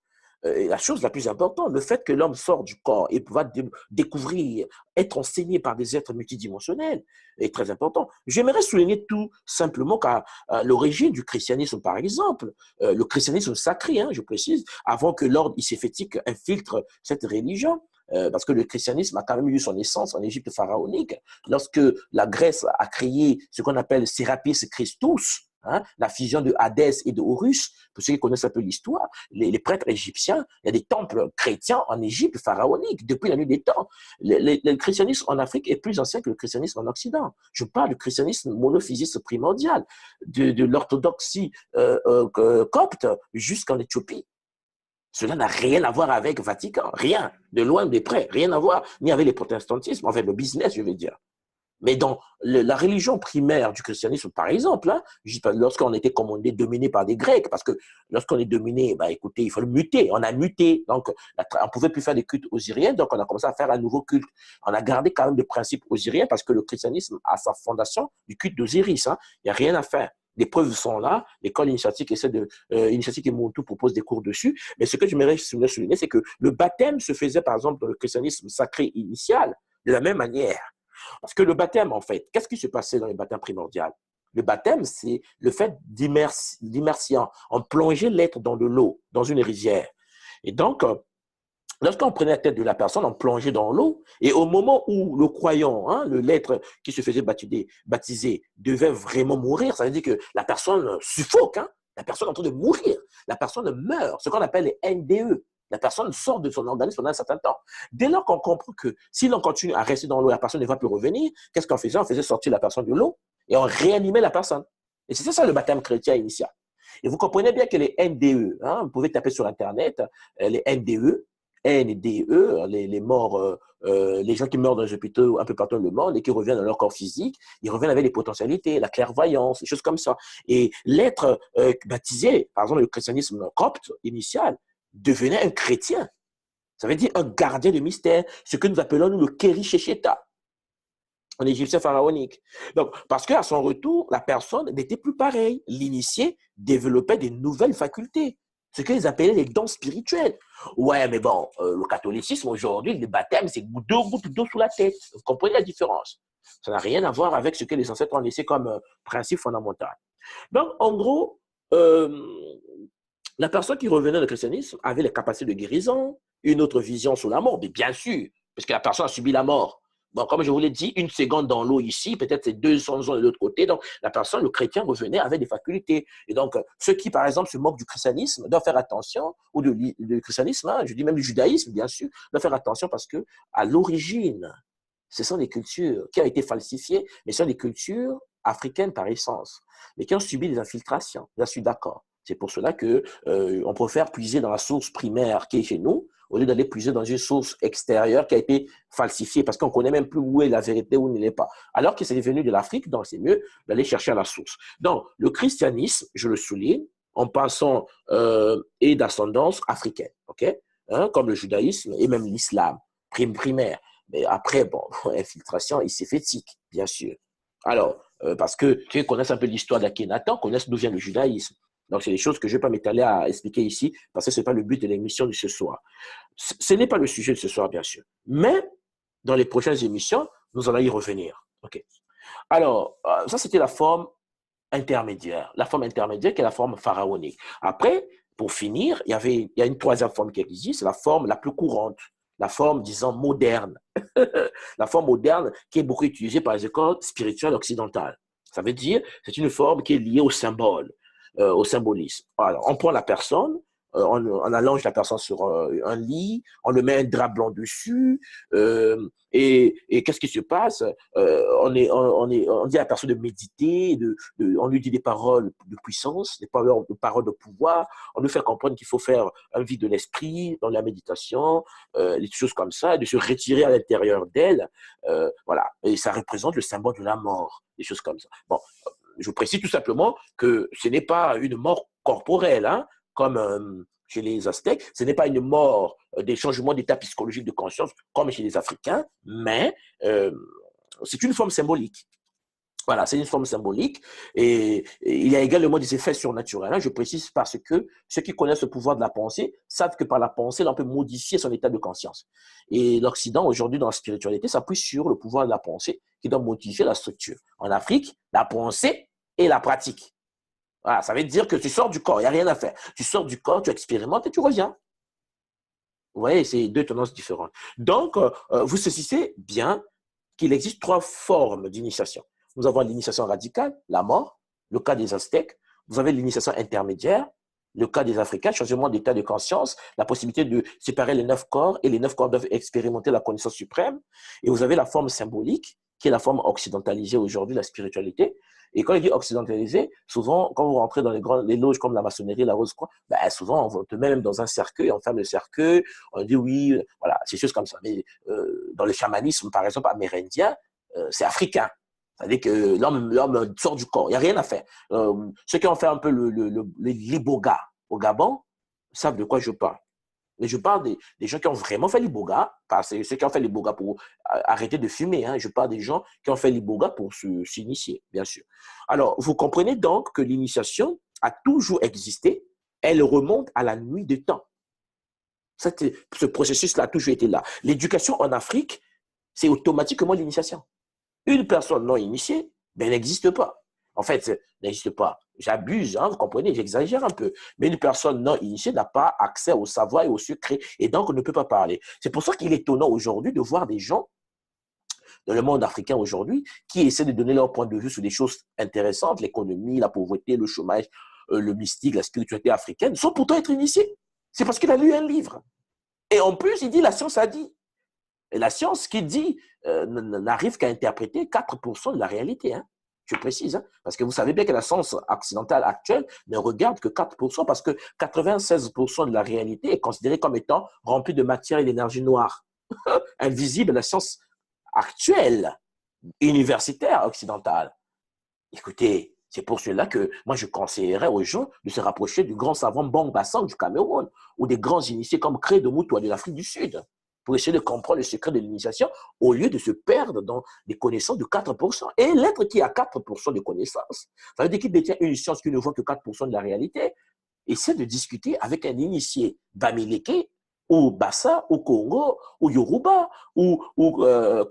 est la chose la plus importante. Le fait que l'homme sort du corps et va découvrir, être enseigné par des êtres multidimensionnels est très important. J'aimerais souligner tout simplement qu'à l'origine du christianisme, par exemple, le christianisme sacré, hein, je précise, avant que l'ordre iséfétique infiltre cette religion, parce que le christianisme a quand même eu son essence en Égypte pharaonique, lorsque la Grèce a créé ce qu'on appelle Serapis Christus, hein, la fusion de Hadès et de Horus, pour ceux qui connaissent un peu l'histoire, les prêtres égyptiens, il y a des temples chrétiens en Égypte pharaonique depuis la nuit des temps. Le christianisme en Afrique est plus ancien que le christianisme en Occident. Je parle du christianisme monophysiste primordial, de l'orthodoxie copte jusqu'en Éthiopie. Cela n'a rien à voir avec le Vatican, rien, de loin de près, rien à voir, ni avec les protestantismes, avec le business, je veux dire. Mais dans la religion primaire du christianisme, par exemple, hein, lorsqu'on était, comme on est, dominé par des Grecs, parce que lorsqu'on est dominé, bah, écoutez, il faut le muter, on a muté, donc on ne pouvait plus faire des cultes osiriens, donc on a commencé à faire un nouveau culte. On a gardé quand même des principes osiriens, parce que le christianisme a sa fondation du culte d'Osiris, hein. Il n'y a rien à faire. Les preuves sont là, l'école initiatique essaie de, Initiatique et Montou propose des cours dessus, mais ce que j'aimerais souligner, c'est que le baptême se faisait, par exemple, dans le christianisme sacré initial, de la même manière. Parce que le baptême, en fait, qu'est-ce qui se passait dans le baptême primordial? Le baptême, c'est le fait d'immersion. On plongeait l'être dans de l'eau, dans une rizière. Et donc, lorsqu'on prenait la tête de la personne, on plongeait dans l'eau, et au moment où le croyant, hein, l'être qui se faisait baptiser, devait vraiment mourir, ça veut dire que la personne suffoque, hein, la personne est en train de mourir, la personne meurt, ce qu'on appelle les NDE. La personne sort de son organisme pendant un certain temps. Dès lors qu'on comprend que si l'on continue à rester dans l'eau, la personne ne va plus revenir, qu'est-ce qu'on faisait? On faisait sortir la personne de l'eau et on réanimait la personne. Et c'est ça le baptême chrétien initial. Et vous comprenez bien que les NDE, hein, vous pouvez taper sur Internet, les NDE, NDE, les morts, les gens qui meurent dans les hôpitaux un peu partout dans le monde et qui reviennent dans leur corps physique, ils reviennent avec des potentialités, la clairvoyance, des choses comme ça. Et l'être baptisé, par exemple le christianisme copte initial, devenait un chrétien. Ça veut dire un gardien de mystère, ce que nous appelons nous, le Keri-Shesheta, en égyptien pharaonique. Donc, parce qu'à son retour, la personne n'était plus pareille. L'initié développait des nouvelles facultés, ce qu'ils appelaient les dons spirituels. Ouais, mais bon, le catholicisme aujourd'hui, le baptême, c'est 2 gouttes d'eau sous la tête. Vous comprenez la différence? Ça n'a rien à voir avec ce que les ancêtres ont laissé comme principe fondamental. Donc, en gros, la personne qui revenait au christianisme avait les capacités de guérison, une autre vision sur la mort, mais bien sûr, parce que la personne a subi la mort. Bon, comme je vous l'ai dit, 1 seconde dans l'eau ici, peut-être c'est 200 ans de l'autre côté. Donc, la personne, le chrétien, revenait avec des facultés. Et donc, ceux qui, par exemple, se moquent du christianisme doivent faire attention, ou du christianisme, hein, je dis même du judaïsme, bien sûr, doivent faire attention parce que, à l'origine, ce sont des cultures qui ont été falsifiées, mais ce sont des cultures africaines par essence, mais qui ont subi des infiltrations. Je suis d'accord. C'est pour cela qu'on préfère puiser dans la source primaire qui est chez nous, au lieu d'aller puiser dans une source extérieure qui a été falsifiée, parce qu'on ne connaît même plus où est la vérité, où elle n'est pas. Alors que c'est venu de l'Afrique, donc c'est mieux d'aller chercher à la source. Donc, le christianisme, je le souligne, en passant, est d'ascendance africaine, ok, hein, comme le judaïsme et même l'islam, primaire. Mais après, bon, infiltration ici-fétique, bien sûr. Alors, parce que ceux qui connaissent un peu l'histoire d'Akhenaton connaissent d'où vient le judaïsme. Donc, c'est des choses que je ne vais pas m'étaler à expliquer ici, parce que ce n'est pas le but de l'émission de ce soir. Ce n'est pas le sujet de ce soir, bien sûr. Mais, dans les prochaines émissions, nous allons y revenir. OK. Alors, ça, c'était la forme intermédiaire. La forme intermédiaire qui est la forme pharaonique. Après, pour finir, il y a une troisième forme qui existe, c'est la forme la plus courante, la forme, disons, moderne. La forme moderne qui est beaucoup utilisée par les écoles spirituelles occidentales. Ça veut dire, c'est une forme qui est liée au symbole, au symbolisme. Alors, on prend la personne, on allonge la personne sur un lit, on le met un drap blanc dessus, et qu'est-ce qui se passe? On dit à la personne de méditer, on lui dit des paroles de puissance, des paroles de pouvoir, on lui fait comprendre qu'il faut faire un vide de l'esprit dans la méditation, des choses comme ça, de se retirer à l'intérieur d'elle, voilà, et ça représente le symbole de la mort, des choses comme ça. Bon, je précise tout simplement que ce n'est pas une mort corporelle, hein, comme chez les Aztèques, ce n'est pas une mort des changements d'état psychologique de conscience comme chez les Africains, mais c'est une forme symbolique. Voilà, c'est une forme symbolique et il y a également des effets surnaturels. Hein. Je précise parce que ceux qui connaissent le pouvoir de la pensée savent que par la pensée, on peut modifier son état de conscience. Et l'Occident, aujourd'hui, dans la spiritualité, s'appuie sur le pouvoir de la pensée qui doit modifier la structure. En Afrique, la pensée et la pratique. Voilà, ça veut dire que tu sors du corps, il n'y a rien à faire. Tu sors du corps, tu expérimentes et tu reviens. Vous voyez, c'est 2 tendances différentes. Donc, vous saisissez bien qu'il existe 3 formes d'initiation. Nous avons l'initiation radicale, la mort, le cas des Aztèques. Vous avez l'initiation intermédiaire, le cas des Africains, changement d'état de conscience, la possibilité de séparer les 9 corps, et les 9 corps doivent expérimenter la connaissance suprême. Et vous avez la forme symbolique, qui est la forme occidentalisée aujourd'hui, la spiritualité. Et quand il dit occidentalisé, souvent, quand vous rentrez dans les loges comme la maçonnerie, la Rose-Croix, ben, souvent, on te met même dans un cercueil, on ferme le cercueil, on dit oui, voilà, c'est choses comme ça. Mais dans le chamanisme, par exemple, amérindien, c'est africain. C'est-à-dire que l'homme sort du corps, il n'y a rien à faire. Ceux qui ont fait un peu l'iboga au Gabon savent de quoi je parle. Mais je parle des gens qui ont vraiment fait l'iboga, pas ceux qui ont fait l'iboga pour arrêter de fumer. Hein. Je parle des gens qui ont fait l'iboga pour s'initier, bien sûr. Alors, vous comprenez donc que l'initiation a toujours existé. Elle remonte à la nuit des temps. Ce processus-là a toujours été là. L'éducation en Afrique, c'est automatiquement l'initiation. Une personne non initiée, ben, n'existe pas. En fait, n'existe pas. J'abuse, hein, vous comprenez, j'exagère un peu. Mais une personne non initiée n'a pas accès au savoir et au secret, et donc on ne peut pas parler. C'est pour ça qu'il est étonnant aujourd'hui de voir des gens dans le monde africain aujourd'hui qui essaient de donner leur point de vue sur des choses intéressantes, l'économie, la pauvreté, le chômage, le mystique, la spiritualité africaine, sans pourtant être initiés. C'est parce qu'il a lu un livre. Et en plus, il dit la science a dit. Et la science qui dit n'arrive qu'à interpréter 4% de la réalité. Hein. Je précise, hein, parce que vous savez bien que la science occidentale actuelle ne regarde que 4%, parce que 96% de la réalité est considérée comme étant remplie de matière et d'énergie noire. Invisible à la science actuelle, universitaire occidentale. Écoutez, c'est pour cela que moi je conseillerais aux gens de se rapprocher du grand savant Bang Bassang du Cameroun, ou des grands initiés comme Cré de Moutoua de l'Afrique du Sud, pour essayer de comprendre le secret de l'initiation, au lieu de se perdre dans des connaissances de 4%. Et l'être qui a 4% de connaissances, ça veut dire qu'il détient une science qui ne voit que 4% de la réalité, essaie de discuter avec un initié Bamileke, ou Bassa, ou Congo, ou Yoruba, ou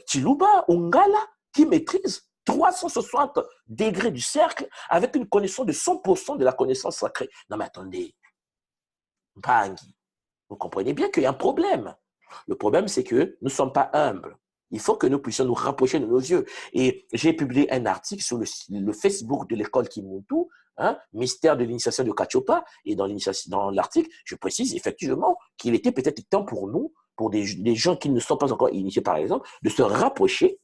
Chiluba, ou Ngala, qui maîtrise 360 degrés du cercle avec une connaissance de 100% de la connaissance sacrée. Non mais attendez, Bangui, vous comprenez bien qu'il y a un problème. Le problème, c'est que nous ne sommes pas humbles. Il faut que nous puissions nous rapprocher de nos yeux. Et j'ai publié un article sur le Facebook de l'école Kimuntu, hein, mystère de l'initiation de Kachopa. Et dans l'article, je précise effectivement qu'il était peut-être temps pour nous, pour des gens qui ne sont pas encore initiés, par exemple, de se rapprocher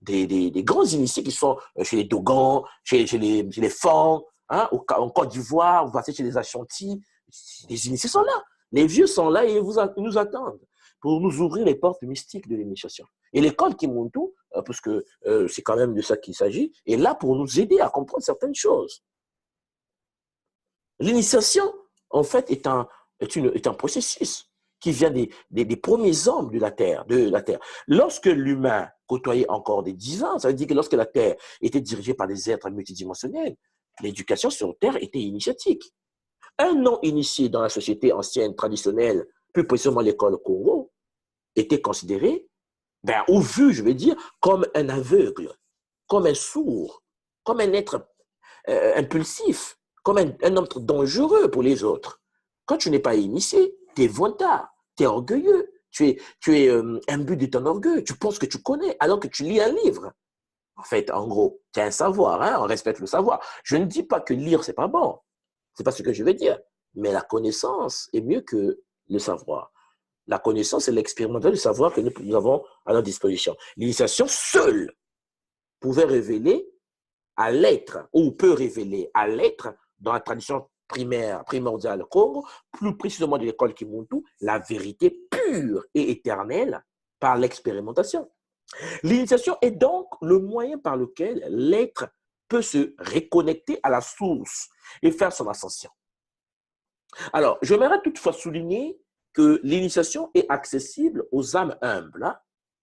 des grands initiés qui sont chez les Dogons, chez les Fang, hein, en Côte d'Ivoire, vous passez chez les Ashanti. Les initiés sont là. Les vieux sont là et ils nous attendent pour nous ouvrir les portes mystiques de l'initiation. Et l'école Kimuntu, parce que c'est quand même de ça qu'il s'agit, est là pour nous aider à comprendre certaines choses. L'initiation, en fait, est un processus qui vient des premiers hommes de la Terre. Lorsque l'humain côtoyait encore des divins, ça veut dire que lorsque la Terre était dirigée par des êtres multidimensionnels, l'éducation sur Terre était initiatique. Un non-initié dans la société ancienne, traditionnelle, plus précisément l'école Congo, était considéré, ou vu, je veux dire, comme un aveugle, comme un sourd, comme un être impulsif, comme un homme dangereux pour les autres. Quand tu n'es pas initié, tu es vantard, tu es orgueilleux, tu es imbu de ton orgueil, tu penses que tu connais alors que tu lis un livre. En fait, en gros, tu as un savoir, hein, on respecte le savoir. Je ne dis pas que lire, c'est pas bon. C'est pas ce que je veux dire. Mais la connaissance est mieux que le savoir. La connaissance, c'est l'expérimentation du savoir que nous avons à notre disposition. L'initiation seule pouvait révéler à l'être, ou peut révéler à l'être, dans la tradition primordiale Congo, plus précisément de l'école Kimuntu, la vérité pure et éternelle par l'expérimentation. L'initiation est donc le moyen par lequel l'être peut se reconnecter à la source et faire son ascension. Alors, j'aimerais toutefois souligner que l'initiation est accessible aux âmes humbles.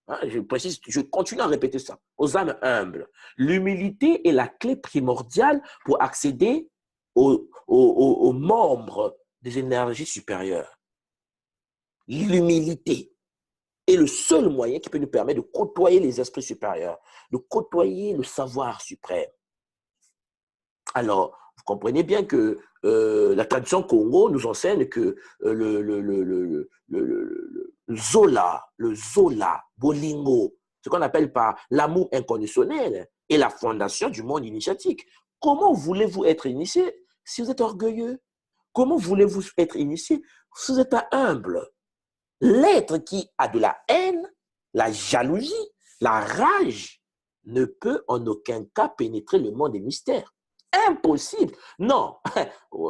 Hein, je précise, je continue à répéter ça, aux âmes humbles. L'humilité est la clé primordiale pour accéder aux membres des énergies supérieures. L'humilité est le seul moyen qui peut nous permettre de côtoyer les esprits supérieurs, de côtoyer le savoir suprême. Alors, vous comprenez bien que la tradition Congo nous enseigne que le Zola, Bolingo, ce qu'on appelle par l'amour inconditionnel, est la fondation du monde initiatique. Comment voulez-vous être initié si vous êtes orgueilleux? Comment voulez-vous être initié si vous êtes humble? L'être qui a de la haine, la jalousie, la rage, ne peut en aucun cas pénétrer le monde des mystères. Impossible. Non,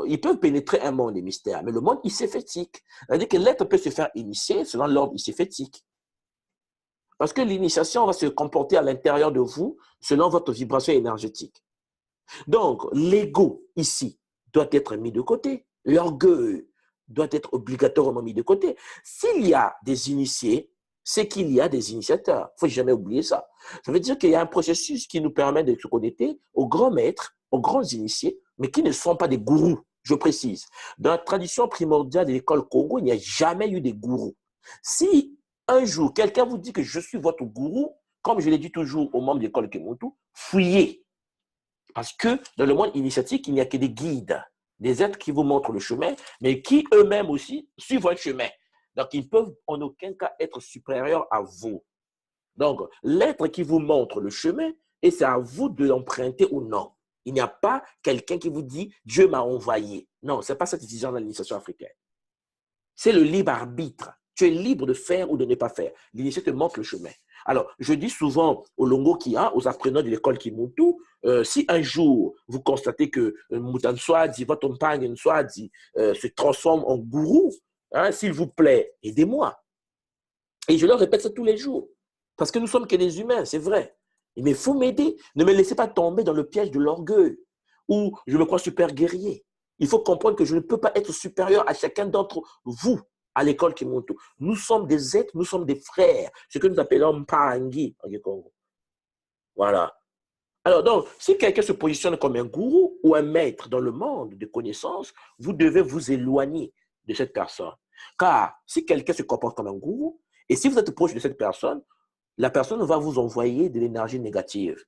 ils peuvent pénétrer un monde des mystères, mais le monde iséfétique. C'est-à-dire que l'être peut se faire initier selon l'ordre iséfétique. Parce que l'initiation va se comporter à l'intérieur de vous selon votre vibration énergétique. Donc, l'ego, ici, doit être mis de côté. L'orgueil doit être obligatoirement mis de côté. S'il y a des initiés, c'est qu'il y a des initiateurs. Il ne faut jamais oublier ça. Ça veut dire qu'il y a un processus qui nous permet de se connecter aux grands maîtres, aux grands initiés, mais qui ne sont pas des gourous, je précise. Dans la tradition primordiale de l'école Congo, il n'y a jamais eu de gourous. Si un jour, quelqu'un vous dit que je suis votre gourou, comme je l'ai dit toujours aux membres de l'école Kemotu, fuyez. Parce que dans le monde initiatique, il n'y a que des guides, des êtres qui vous montrent le chemin, mais qui eux-mêmes aussi suivent un chemin. Donc, ils ne peuvent en aucun cas être supérieurs à vous. Donc, l'être qui vous montre le chemin, et c'est à vous de l'emprunter ou non. Il n'y a pas quelqu'un qui vous dit « Dieu m'a envoyé ». Non, ce n'est pas cette décision de l'initiation africaine. C'est le libre arbitre. Tu es libre de faire ou de ne pas faire. L'initié te montre le chemin. Alors, je dis souvent aux Longo Kia, aux apprenants de l'école Kimuntu, si un jour vous constatez que Moutan Swadi, votre compagne Swadi, se transforme en gourou, hein, s'il vous plaît, aidez-moi. Et je leur répète ça tous les jours. Parce que nous sommes que des humains, c'est vrai. Mais il faut m'aider. Ne me laissez pas tomber dans le piège de l'orgueil où je me crois super guerrier. Il faut comprendre que je ne peux pas être supérieur à chacun d'entre vous à l'école Kimuntu. Nous sommes des êtres, nous sommes des frères, ce que nous appelons Mpangi en Congo. Voilà. Alors donc, si quelqu'un se positionne comme un gourou ou un maître dans le monde de connaissances, vous devez vous éloigner de cette personne. Car si quelqu'un se comporte comme un gourou, et si vous êtes proche de cette personne, la personne va vous envoyer de l'énergie négative.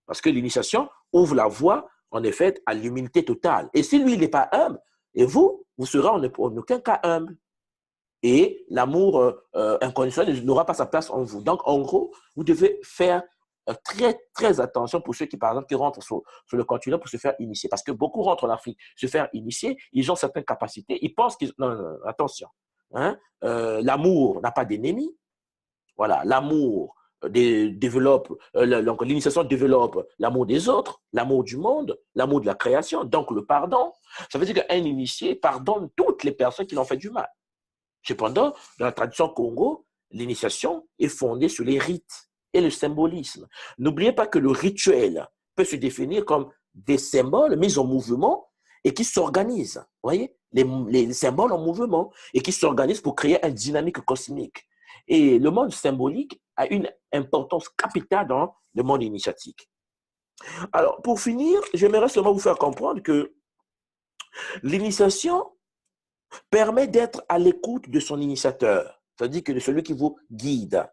Parce que l'initiation ouvre la voie, en effet, à l'humilité totale. Et si lui, il n'est pas humble, et vous, vous serez en aucun cas humble. Et l'amour inconditionnel n'aura pas sa place en vous. Donc, en gros, vous devez faire très, très attention pour ceux qui, par exemple, qui rentrent sur le continent pour se faire initier. Parce que beaucoup rentrent en Afrique se faire initier, ils ont certaines capacités, ils pensent qu'ils... Non, non, non, attention. Hein? L'amour n'a pas d'ennemi. Voilà, l'amour développe, l'initiation développe l'amour des autres, l'amour du monde, l'amour de la création, donc le pardon. Ça veut dire qu'un initié pardonne toutes les personnes qui l'ont fait du mal. Cependant, dans la tradition Congo, l'initiation est fondée sur les rites et le symbolisme. N'oubliez pas que le rituel peut se définir comme des symboles mis en mouvement et qui s'organisent. Vous voyez, les symboles en mouvement et qui s'organisent pour créer une dynamique cosmique. Et le monde symbolique a une importance capitale dans le monde initiatique. Alors, pour finir, j'aimerais seulement vous faire comprendre que l'initiation permet d'être à l'écoute de son initiateur, c'est-à-dire que de celui qui vous guide,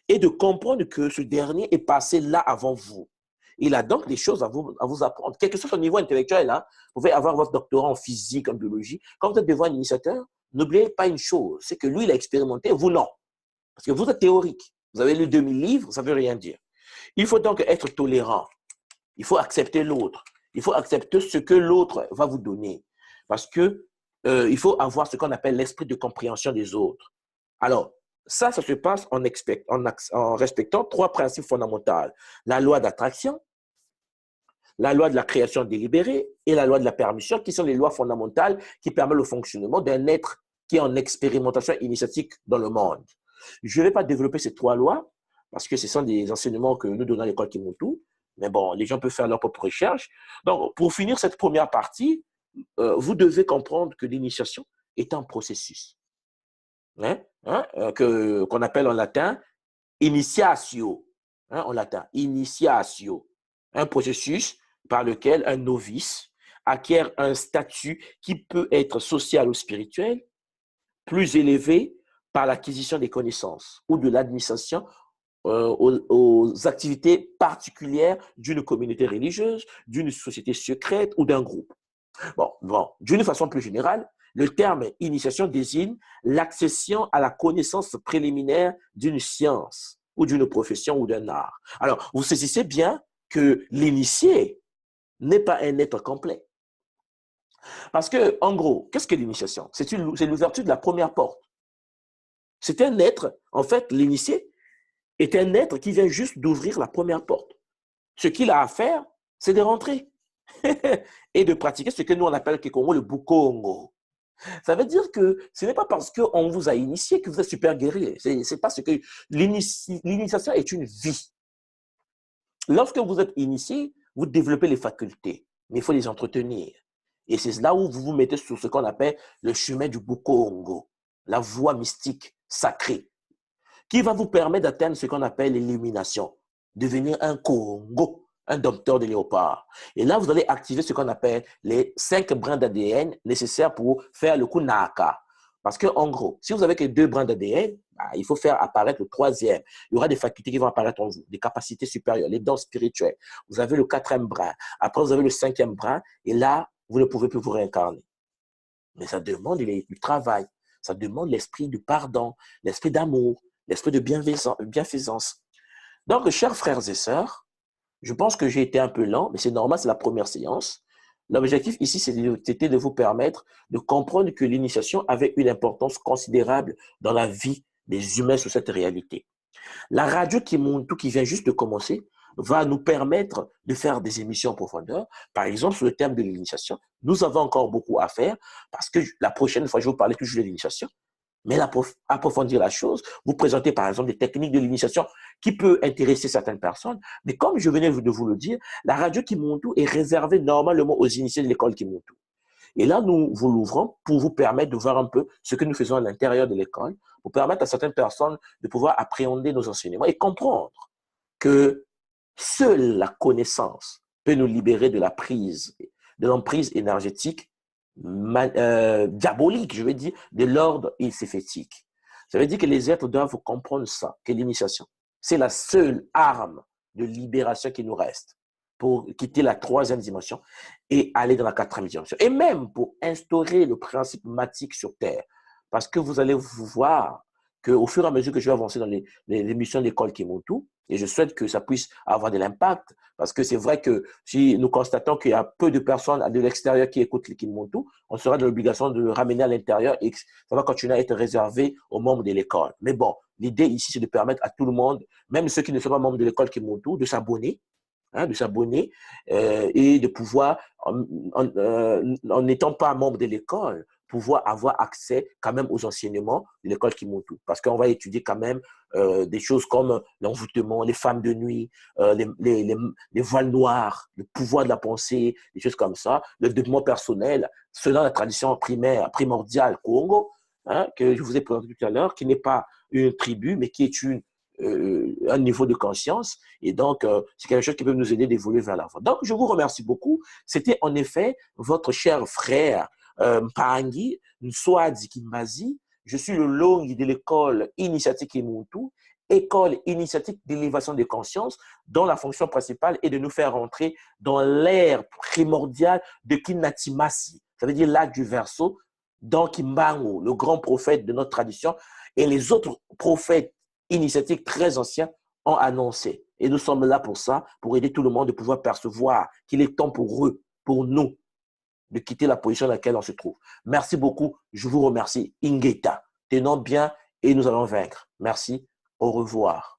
et de comprendre que ce dernier est passé là avant vous. Il a donc des choses à vous apprendre. Quel que soit son niveau intellectuel, hein, vous pouvez avoir votre doctorat en physique, en biologie. Quand vous êtes devant un initiateur, n'oubliez pas une chose, c'est que lui, il a expérimenté, vous non. Parce que vous êtes théorique. Vous avez lu 2000 livres, ça ne veut rien dire. Il faut donc être tolérant. Il faut accepter l'autre. Il faut accepter ce que l'autre va vous donner. Parce que il faut avoir ce qu'on appelle l'esprit de compréhension des autres. Alors, ça se passe en respectant trois principes fondamentaux. La loi d'attraction, la loi de la création délibérée et la loi de la permission, qui sont les lois fondamentales qui permettent le fonctionnement d'un être qui est en expérimentation initiatique dans le monde. Je ne vais pas développer ces trois lois parce que ce sont des enseignements que nous donnons à l'école Kimuntu, mais bon, les gens peuvent faire leur propre recherche. Donc, pour finir cette première partie, vous devez comprendre que l'initiation est un processus qu'on appelle en latin initiatio, en latin, initiatio, un processus par lequel un novice acquiert un statut qui peut être social ou spirituel, plus élevé par l'acquisition des connaissances ou de l'administration aux activités particulières d'une communauté religieuse, d'une société secrète ou d'un groupe. Bon, d'une façon plus générale, le terme initiation désigne l'accession à la connaissance préliminaire d'une science ou d'une profession ou d'un art. Alors, vous saisissez bien que l'initié n'est pas un être complet. Parce que, en gros, qu'est-ce que l'initiation? C'est l'ouverture de la première porte. C'est un être, en fait, l'initié est un être qui vient juste d'ouvrir la première porte. Ce qu'il a à faire, c'est de rentrer et de pratiquer ce que nous on appelle le Bukongo. Ça veut dire que ce n'est pas parce qu'on vous a initié que vous êtes super guerrier. C'est parce que l'initiation est une vie. Lorsque vous êtes initié, vous développez les facultés, mais il faut les entretenir. Et c'est là où vous vous mettez sur ce qu'on appelle le chemin du Bukongo, la voie mystique sacrée, qui va vous permettre d'atteindre ce qu'on appelle l'illumination, devenir un Congo, un dompteur de léopard. Et là, vous allez activer ce qu'on appelle les 5 brins d'ADN nécessaires pour faire le Kunaka. Parce qu'en gros, si vous avez que 2 brins d'ADN, bah, il faut faire apparaître le 3e. Il y aura des facultés qui vont apparaître en vous, des capacités supérieures, les dons spirituels. Vous avez le 4e brin. Après, vous avez le 5e brin. Et là, vous ne pouvez plus vous réincarner. Mais ça demande du travail. Ça demande l'esprit du pardon, l'esprit d'amour, l'esprit de bienfaisance. Donc, chers frères et sœurs, je pense que j'ai été un peu lent, mais c'est normal, c'est la première séance. L'objectif ici, c'était de vous permettre de comprendre que l'initiation avait une importance considérable dans la vie des humains sur cette réalité. La radio Kimuntu, qui vient juste de commencer, va nous permettre de faire des émissions en profondeur. Par exemple, sur le thème de l'initiation, nous avons encore beaucoup à faire parce que la prochaine fois, je vais vous parler toujours de l'initiation. Mais approfondir la chose, vous présenter par exemple des techniques de l'initiation qui peuvent intéresser certaines personnes. Mais comme je venais de vous le dire, la radio Kimuntu est réservée normalement aux initiés de l'école Kimuntu. Et là, nous vous l'ouvrons pour vous permettre de voir un peu ce que nous faisons à l'intérieur de l'école, pour permettre à certaines personnes de pouvoir appréhender nos enseignements et comprendre que seule la connaissance peut nous libérer de de l'emprise énergétique diabolique, je veux dire, de l'ordre écéphétique. Ça veut dire que les êtres doivent comprendre ça, que l'initiation, c'est la seule arme de libération qui nous reste pour quitter la 3e dimension et aller dans la 4e dimension. Et même pour instaurer le principe matique sur Terre. Parce que vous allez vous voir qu'au fur et à mesure que je vais avancer dans les missions de l'école Kimuntu, et je souhaite que ça puisse avoir de l'impact, parce que c'est vrai que si nous constatons qu'il y a peu de personnes de l'extérieur qui écoutent les Kimuntu, on sera dans l'obligation de le ramener à l'intérieur et ça va continuer à être réservé aux membres de l'école. Mais bon, l'idée ici, c'est de permettre à tout le monde, même ceux qui ne sont pas membres de l'école Kimuntu, de s'abonner et de pouvoir, en n'étant pas membre de l'école, pouvoir avoir accès quand même aux enseignements de l'école Kimuntu. Parce qu'on va étudier quand même des choses comme l'envoûtement, les femmes de nuit, les voiles noirs, le pouvoir de la pensée, des choses comme ça, le développement personnel, selon la tradition primordiale Congo, que je vous ai présenté tout à l'heure, qui n'est pas une tribu, mais qui est un niveau de conscience. Et donc, c'est quelque chose qui peut nous aider d'évoluer vers l'avant. Donc, je vous remercie beaucoup. C'était en effet votre cher frère Mpangi Nswadi Kimbazi. Je suis le Longi de l'école initiatique Kimuntu, école initiatique d'élévation des consciences, dont la fonction principale est de nous faire entrer dans l'ère primordiale de Kinatimasi. Ça veut dire l'âge du Verseau, dans Kimbangu, le grand prophète de notre tradition, et les autres prophètes initiatiques très anciens ont annoncé. Et nous sommes là pour ça, pour aider tout le monde de pouvoir percevoir qu'il est temps pour eux, pour nous, de quitter la position dans laquelle on se trouve. Merci beaucoup. Je vous remercie. Ingeta. Tenons bien et nous allons vaincre. Merci. Au revoir.